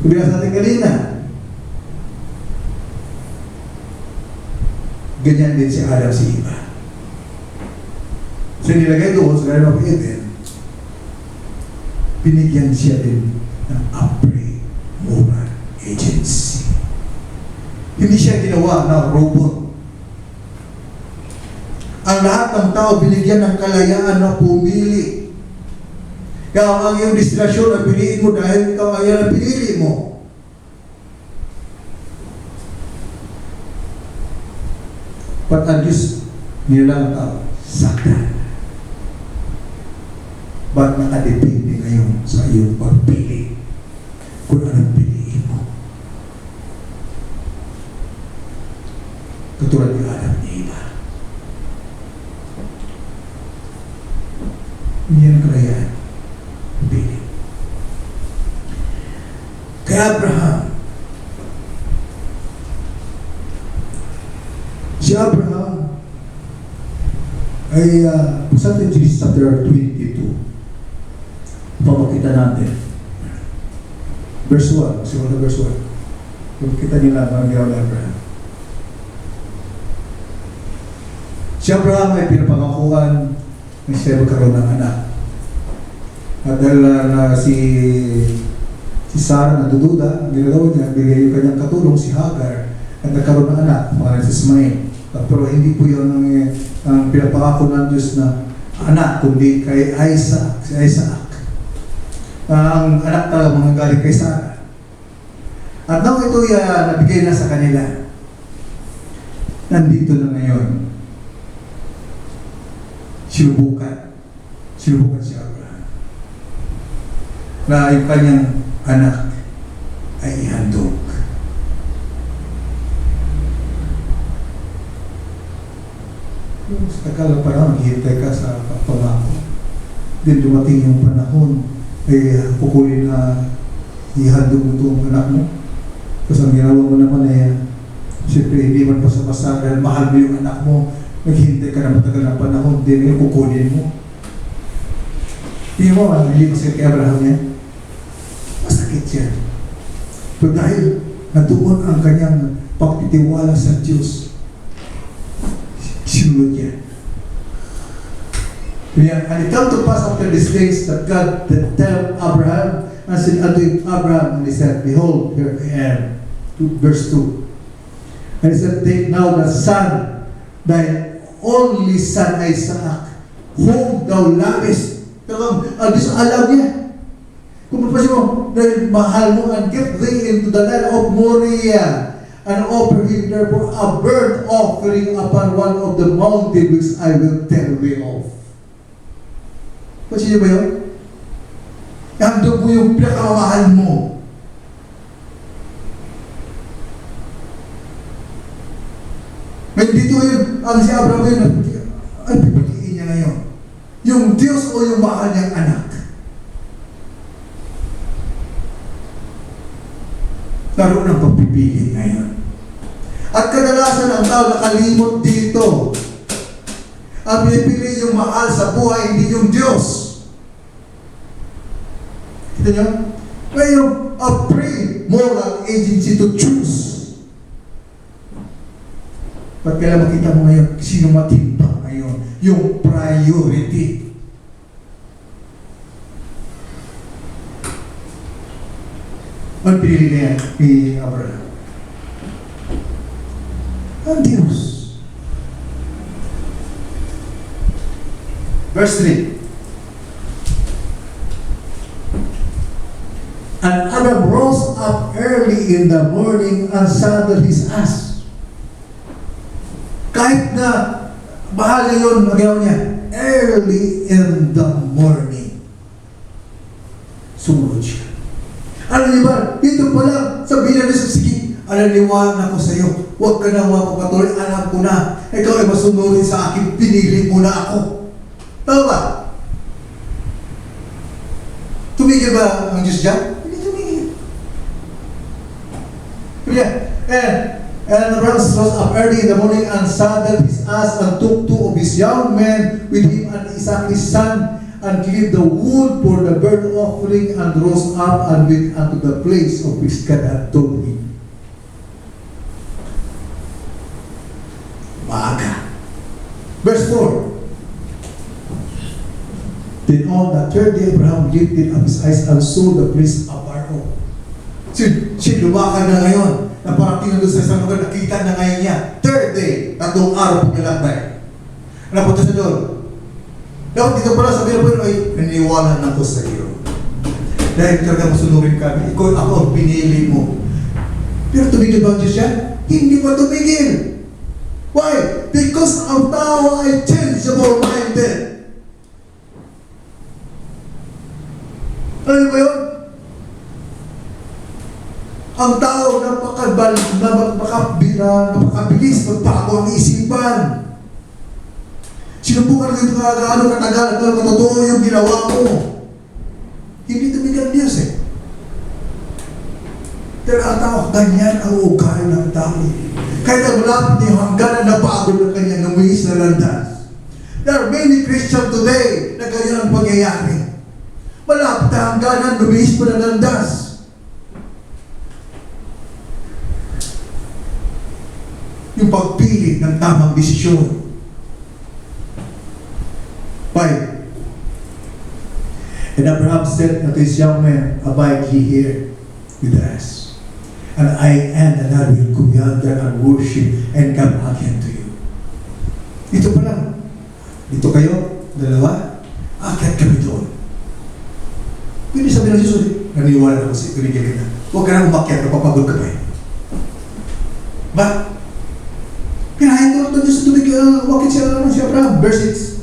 kung sa ating kanina, ganyan din si Adam, si Eva. So nilagay doon sa Garden of Eden, binigyan siya din ng pre-moral agency. Hindi siya ginawa ng robot. Ang lahat ng tao binigyan ng kalayaan na pumili. Kaya ang iyong destinasyon na piliin mo dahil ikaw ang yan ang pinili mo. But ang Diyos, nilang tao, saktan. But nakadepende ngayon sa iyong pagpili kung anong piliin mo. Katulad ni Adam ni Eva. Hindi yan kalayaan. Pili. Kaya Abraham, si Abraham ay sa Genesis chapter 22. Papakita natin. Verse 1. Siguro na verse 1. Papakita nila ang ginawa ni Abraham. Si Abraham ay pinapangakuan na siya magkaroon ng anak. At dahil si Sarah nadududa, ang ginagawa niya, bigay yung kanyang katulong si Hagar at nagkaroon ng anak, pangalan si Ismael. Pero hindi po yun ang pinapangako ng Diyos na anak, kundi kay Isaac, si Isaac. Ang anak talaga mga galing kay Sarah. At nang ito nabigay na sa kanila, nandito na ngayon, sinubukan si Abraham na yung kanyang anak ay ihandog. Sa tagal pa lang, hintay ka sa pangako. Then dumating yung panahon, ay kukunin na ihandog mo itong anak mo. Kasi ang ginawa mo naman siyempre hindi man basta-basta dahil mahal mo yung anak mo, naghintay ka na matagal na panahon, din kukunin mo. Hindi mo, hindi masakit kay Abraham yan. Masakit yan. Pero dahil natuon ang kanyang pagtitiwala sa Diyos, sinunod yan. And it came to pass after these things that God tell Abraham, and said unto Abraham, and he said, Behold, here I am. Verse 2. And he said, Take now the son, thy only son Isaac, whom thou lovest. Ang Diyos alam niya. Kung mapasin mo, dahil mahal mo, and get thee into the land of Moriah, and offer him therefore a burnt offering upon one of the mountains which I will tell thee of. Pasin niyo ba yun? Handog mo yung pinakamamahal mo. Ngayon dito yun, ang si Abraham yun, ay pipiliin niya ngayon. Yung Diyos o yung mahal niyang anak. Naroon ang pagpipili ngayon. At kadalasan ang tao nakalimot dito. Ang pinipili yung mahal sa buhay, hindi yung Diyos. Kita niyo? Ngayon, a pre-moral agency to choose. At kailan makita mo ngayon, sino matimbang ngayon? Yung priority. Ang pinili niya ni Abraham? Ang Diyos. Verse 3. And Abraham rose up early in the morning and saddled his ass. Kahit na bahal niya yun, magawa niya, early in the morning. Sumunod siya. Alam niyo ba, dito pa lang, sabihin na niya, sige, alaliwan ako sa iyo. Huwag ka na mapapatuloy, alam ko na. Ikaw ay masunurin sa akin, pinili mo na ako. Tama ba? Tumigil ba ang Diyos dyan? Hindi tumigil. And Abraham rose up early in the morning and saddled his ass and took 2 of his young men with him and Isaac his son, and cleaved the wood for the burnt offering, and rose up and went unto the place of which God had told him. Maaga. Verse 4. Then on the third day, Abraham lifted up his eyes and saw the place afar off. Siya lumakad na ngayon. Na parating na doon sa isang lugar, nakita na ngayon niya. Third day, 3 araw paglalakbay. Napunta siya doon. Dapat dito pala sabihin po, ay, naniwala na ko sa iyo. Dahil talaga masunurin kami. Ikaw, ako ang pinili mo. Pero tumigil ba ang Diyos siya? Hindi pa tumigil. Why? Because ang tao ay changeable-minded. Ano ba yun? Ang tao napakabilis magbago ang isipan. Sinubukan ko ito gaano katagal at matotoo yung ginawa mo. Hindi tumigil ang Diyos eh. Pero ang tao, ganyan ang ugali ng tao. Kahit ang malapit niyo hanggang na nabago na kanya numis na landas. There are many Christians today na ganyan ang pangyayari. Malapit na hangganan, lumis pa na landas. Yung pagpili ng tamang desisyon. 5. And Abraham said unto his young men, abide ye here with us, and I will go yonder and worship and come again to you. Dito pa lang. Dito kayo, dalawa, akit kami doon. Pwede sabihin ng Diyos, naniwala na ko sa pinigil kita. Huwag ka na umakyat, napapagod ka pa eh. Ba? Pinahin ko ito Diyos sa tubig, wakit siya Abraham. Verse 6.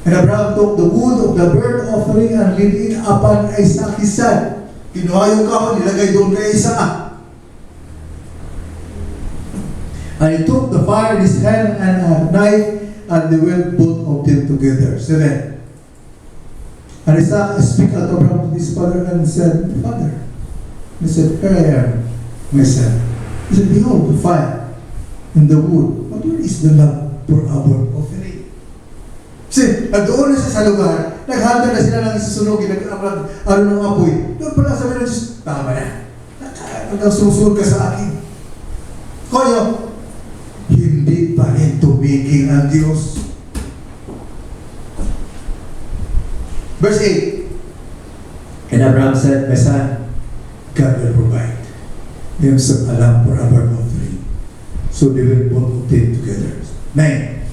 And Abraham took the wood of the burnt offering and laid it upon Isaac his son. Kinuha yung kahon, nilagay doon kay Isaac. And he took the fire in his hand and a knife, and they went both of them together. 7. And Isaac spake unto Abraham his father and said, Father. He said, Here I am, my son. He said, Behold the fire and the wood, but where is the lamb for our offering? Kasi, doon na siya sa lugar, naghanda na sila ng isusunogin, ano ng apoy. Doon pala sabi ng Diyos, tama na. Hanggang susunod ka sa akin. Kaya, hindi pa rin tumigil ang Diyos. Verse 8. And Abraham said, My son, God will provide them some lamb for our offering. So they went both of them together. 9.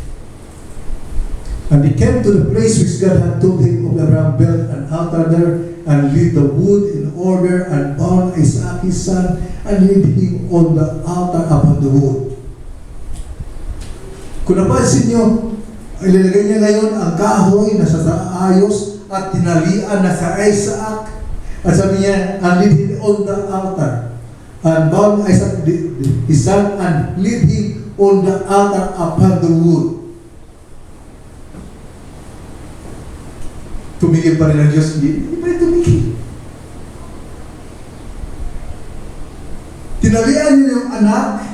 And he came to the place which God had told him of. Abraham built an altar there, and laid the wood in order, and bound Isaac his son, and laid him on the altar upon the wood. Kung napansin nyo, ilalagay niya ngayon ang kahoy na sa ayos at tinalian na sa Isaac. At sabi niya, and laid him on the altar, and bound Isaac his son, and laid him on the altar upon the wood. Tumigil pa rin ang Diyos, hindi pa rin tumigil. Tinalian niya yung anak,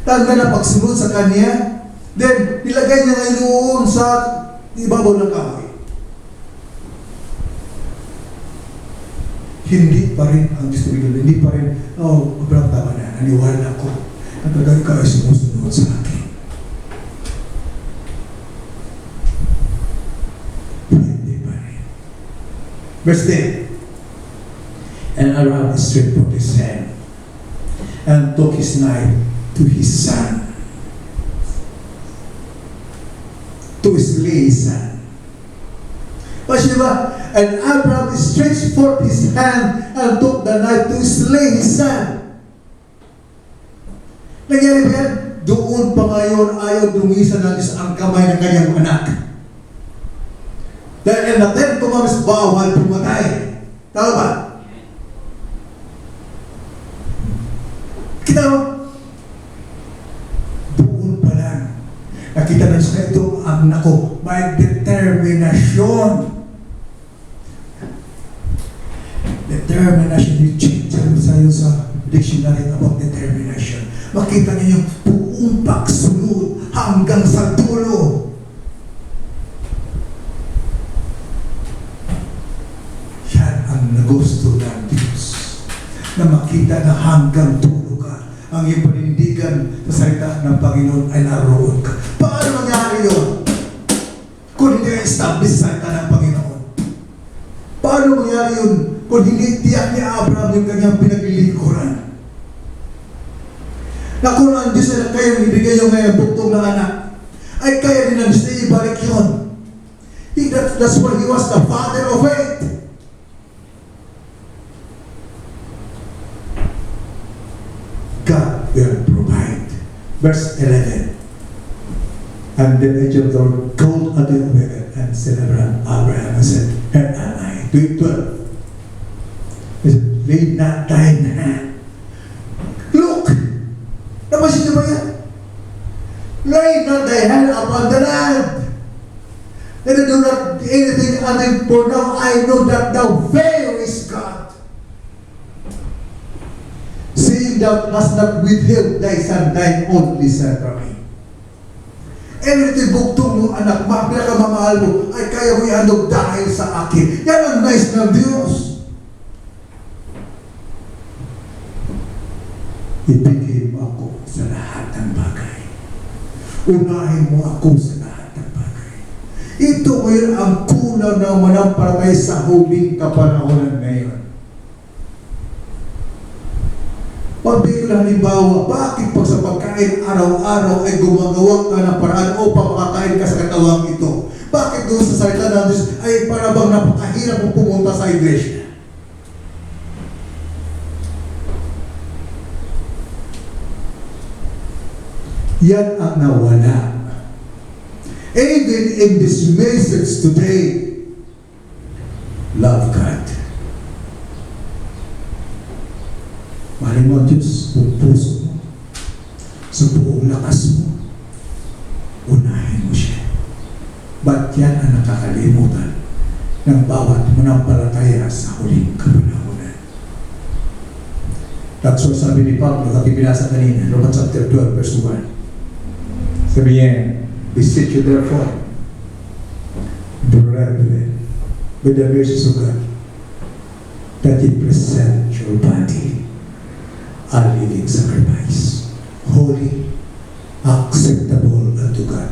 tanda na pagsunod sa kanya, then nilagay niya ngayon sa ibabaw ng kahoy. Hindi pa rin ang Diyos tumigil, hindi pa rin, Abraham, tama na, naniwala ako, na talagang ikaw ay sumusunod sa akin. Verse 10. And Abraham stretched forth his hand and took his knife to his son, to slay his son. Kasi diba? And Abraham stretched forth his hand and took the knife to slay his son. Nangyari ba yan? Doon pa ngayon ayaw dungisan ng Diyos ang kamay ng kanyang anak. Dahil ang Ten Commandments, bawal pumatay. Tama ba? Kita mo? Doon pa lang. Nakita na sa ito ang nako, may determinasyon. Determination, you change sa'yo sa dictionary about determination. Makita niyo yung buong pagsunod hanggang sa dulo. Yan ang nagusto ng Diyos. Na makita na hanggang dulo ka. Ang iyong panindigan sa salita ng Panginoon ay naroon ka. Paano mangyari yun? Kung hindi establish sa salita ng Panginoon. Paano mangyari yun? Kung hindi tiyak ni Abraham yung kanyang pinaglilingkuran. Na kung ang Diyos na kayo ibigay yung ngayon buktong na anak, ay kaya din ang Diyos na ibalik yun. That's why He was the father of faith. God will provide. Verse 11. And the angel of the Lord called unto him and said, Abraham said, here am I. 12. He said, lay not thine hand. Look! Napansin niyo ba yan? Lay not thy hand upon the land. And do not do anything other, for now I know that thou fearest God. Seeing thou hast not withheld thy son, thine only son from me. Everything buktong mo, anak, pinakamamahal mo, ay kaya mo ihandog dahil sa akin. Yan ang nice ng Diyos. Ibigay mo ako sa lahat ng bagay. Unahin mo ako sa lahat ng bagay. Ito ngayon ang kulang na manampalatay sa huling kapanahonan ngayon. Pabigla halimbawa, bakit pag sa pagkain araw-araw ay gumagawa ka ng paraan upang makakain ka sa katawang ito? Bakit doon sa salita ng Diyos ay para bang napakahirap mo pumunta sa iglesia? Yan ang nawala. Even in this message today, love God. Mahalin mo ang Diyos, buong puso mo, sa buong lakas mo, unahin mo siya. Ba't yan ang nakakalimutan ng bawat manampalataya sa huling kapanahonan? That's what sabi ni Pablo, ating binasa kanina, Romans chapter 12, verse 1. Sabi niya, beseech you therefore, brethren, with the mercies of God, that ye present your body a living sacrifice, holy, acceptable unto God,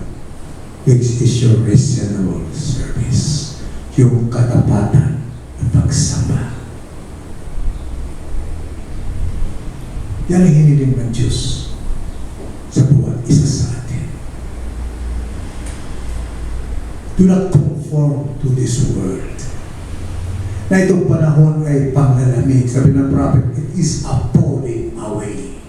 which is your reasonable service. Yung katapatan ng pagsamba. Yan ang hiniling ng Diyos sa bawat isa sa atin. Do not conform to this world. Na itong panahon ay panglalamig. Sabi ng prophet, it is a falling away.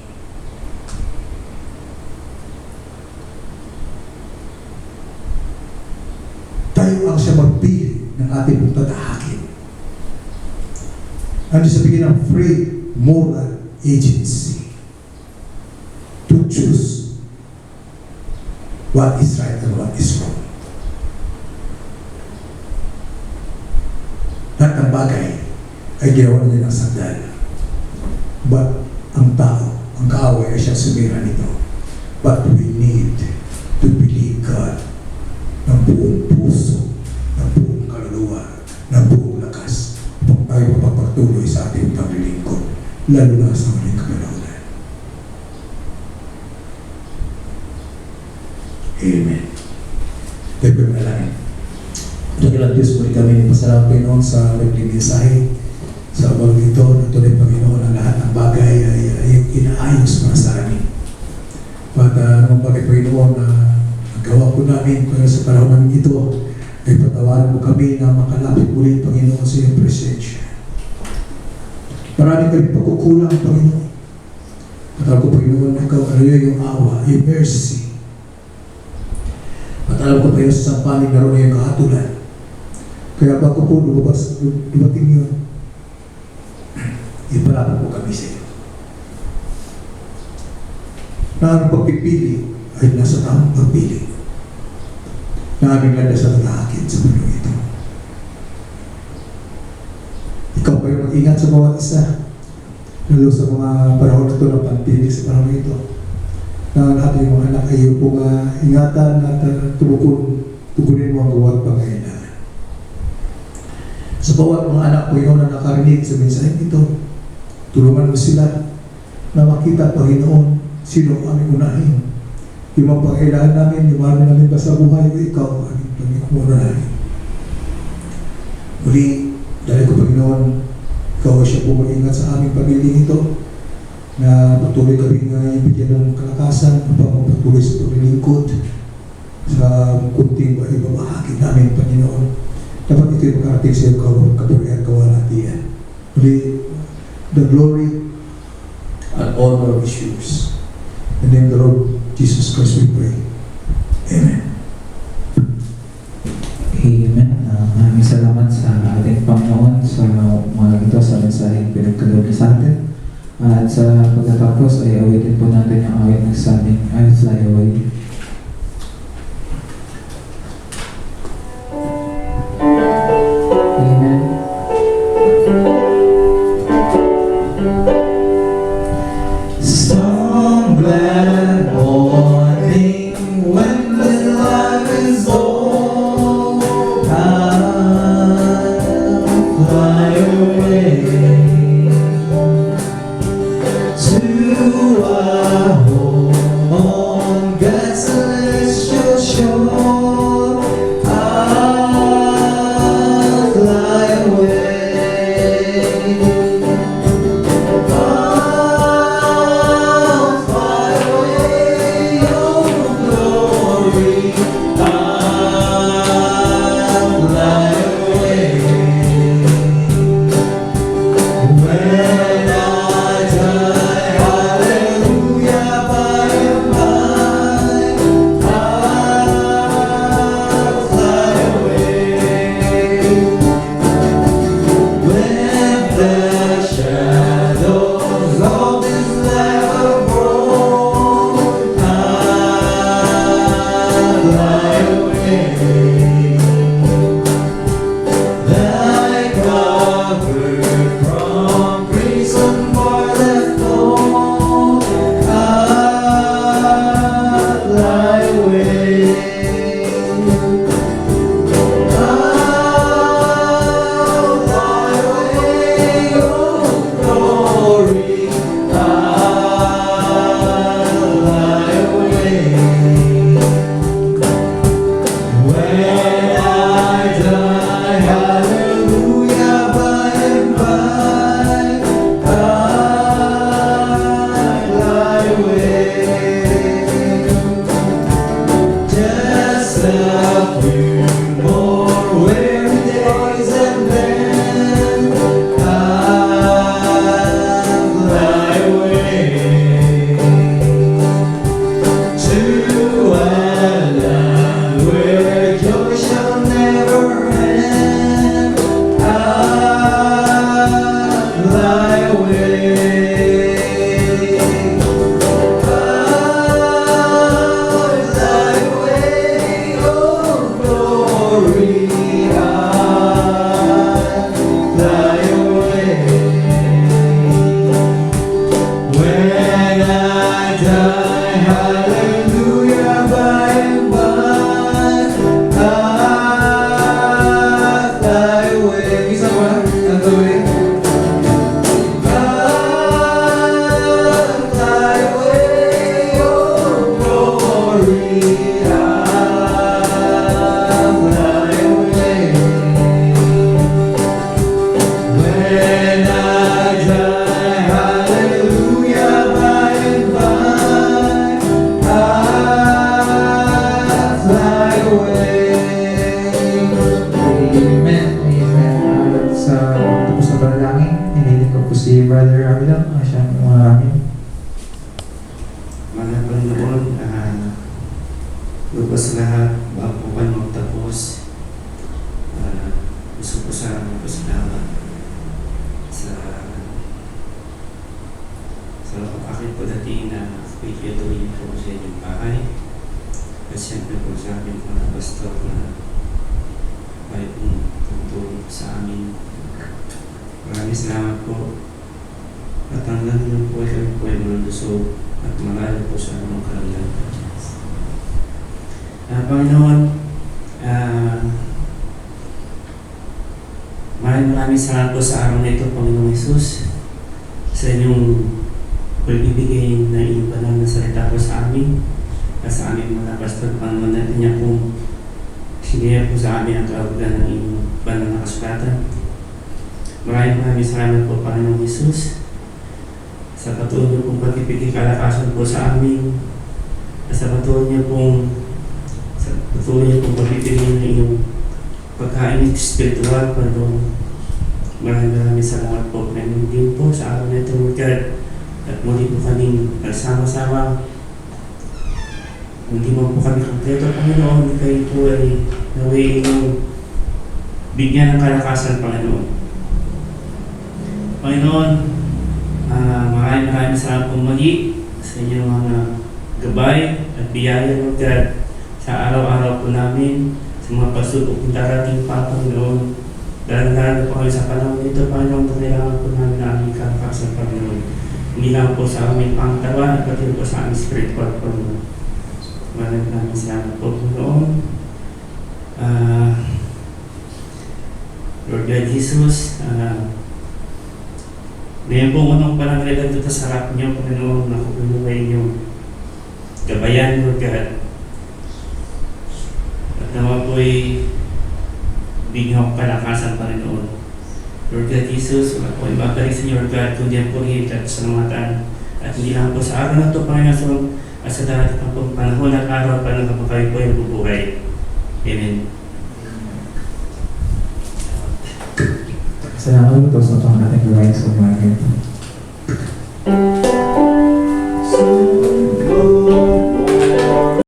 Tayo ang siya magpili ng ating pong tatahakin. Ano sabihin ng free moral agency to choose what is right and what is wrong. Lahat ng bagay ay ginawa niya ng sandal. But ang tao, ang kaaway ay siya sumira nito. But we need to believe God ng buong puso, ng buong kaluluwa, ng buong lakas upang tayo mapapatuloy sa ating paglilingkod, lalo na sa huling kapanahonan. Amen. Tayo po manalangin. Dakilang Diyos, muli kami ni Pasalamat Panginoon sa naging mensahe sa abang ito. inaayos para sa amin. At naman bagay Panginoon na nagawa po namin para sa panahon namin ito ay patawaran mo kami na makalapit ulit Panginoon sa iyong presensya. Marami kami pagkukulang Panginoon. At alam ko Panginoon na ikaw ano yung awa, yung mercy. At alam ko Panginoon sa sampaling na rin yung kahatulan. Kaya bago po dumating yun, ipalapit po kami sa iyo. Na ang pagpipili ay nasa tamang pagpili. Na aming landas sa nag-aakit sa mundo ito. Ikaw pa yung mag-ingat sa bawat isa. Lalo sa mga panahon na ito ng pagpili sa panahon ito. Na lahat yung mga anak ay yung pong ingatan at tugunin mo ang bawat pangailangan. Sa bawat mga anak ko yun na nakarinig sa mensahe ito, tulungan mo sila na makita Panginoon sino ang aming unahin. Yung mga pangailangan namin, yung marami namin ba sa buhay o ikaw ang aming unahin. Muli, dahil ko Panginoon, ikaw ay siya po mag-ingat sa aming pag-ibig ito na patuloy kami bigyan ng kalakasan upang patuloy sa paglilingkod sa kunting ibabahagi namin Panginoon. Dapat ito'y makarating sa iyong kapurihan kawalatian. Muli, the glory and honor is yours. In the name of the Lord Jesus Christ we pray. Amen. Amen. Maraming salamat sa ating Panginoon sa mga ito sa mensaheng pinagkaloob sa atin. At sa pagkatapos ay awitin po natin yung awit ng sabing I Fly Away. When I die, hallelujah. si Brother Arvila, siya ang maraming. Mga Panginoon, lubos lahat, bago pa magtapos, gusto ko sa magpasalamat sa kapakit po dati na pagkituloy po sa inyong bahay. At siyempre po sa amin mga pastor na ay tutulong sa amin. Maraming salamat po. At hanggang ngayon po ay po ay malusog at malayo po sa anong kalangan. Panginoon, maraming salamat po sa araw na ito, Panginoong Jesus, sa inyong pagbibigay na iyong banal na salita po sa amin at sa aming mga pastor, Panginoon, natin niya pong sinira po sa amin ang kaawgan ng iyong banal na kasulatan. Maraming salamat po, Panginoong Jesus, sa patuloy niyo pong pagpipigay kalakasan po sa amin at sa patuloy niyo pong pagpipigay ng iyong pagkain spiritual, Panginoon. Maraming salamat po, Panginoon, din po sa araw na ito, Lord God. At muli po kaming nagsama-sama. Hindi mo po kami kompleto, Panginoon. Kayo po ay naway inyong bigyan ng kalakasan, Panginoon. Panginoon, maraming salamat po muli sa inyong mga gabay at biyaya, Lord God, sa araw-araw po namin, sa mga pagsubok kong darating pa, Panginoon. Dahil po kayo sa panahon dito, Panginoon, na kailangan po namin na aming kalakasan, Panginoon. Hindi lang po sa aming pangtawan at pati po sa aming spiritual, Panginoon. Maraming salamat po, Panginoon. Lord God Jesus, ngayon po unang panangalagan dito sa harap niyo, Panginoon, na kukulunay niyo gabayan, Lord God. At naman po ay bigyan ko kalakasan, Panginoon. Lord God Jesus, wala po ibabalik sa inyo, Lord God, kundi ang purihin at salamatan. At hindi lang po sa araw na ito, Panginoon, at sa darating ang pong panahon at araw pa lang kapag kayo po ay bubuhay. Amen. Salamat po sa itong ating gawain sa umaga.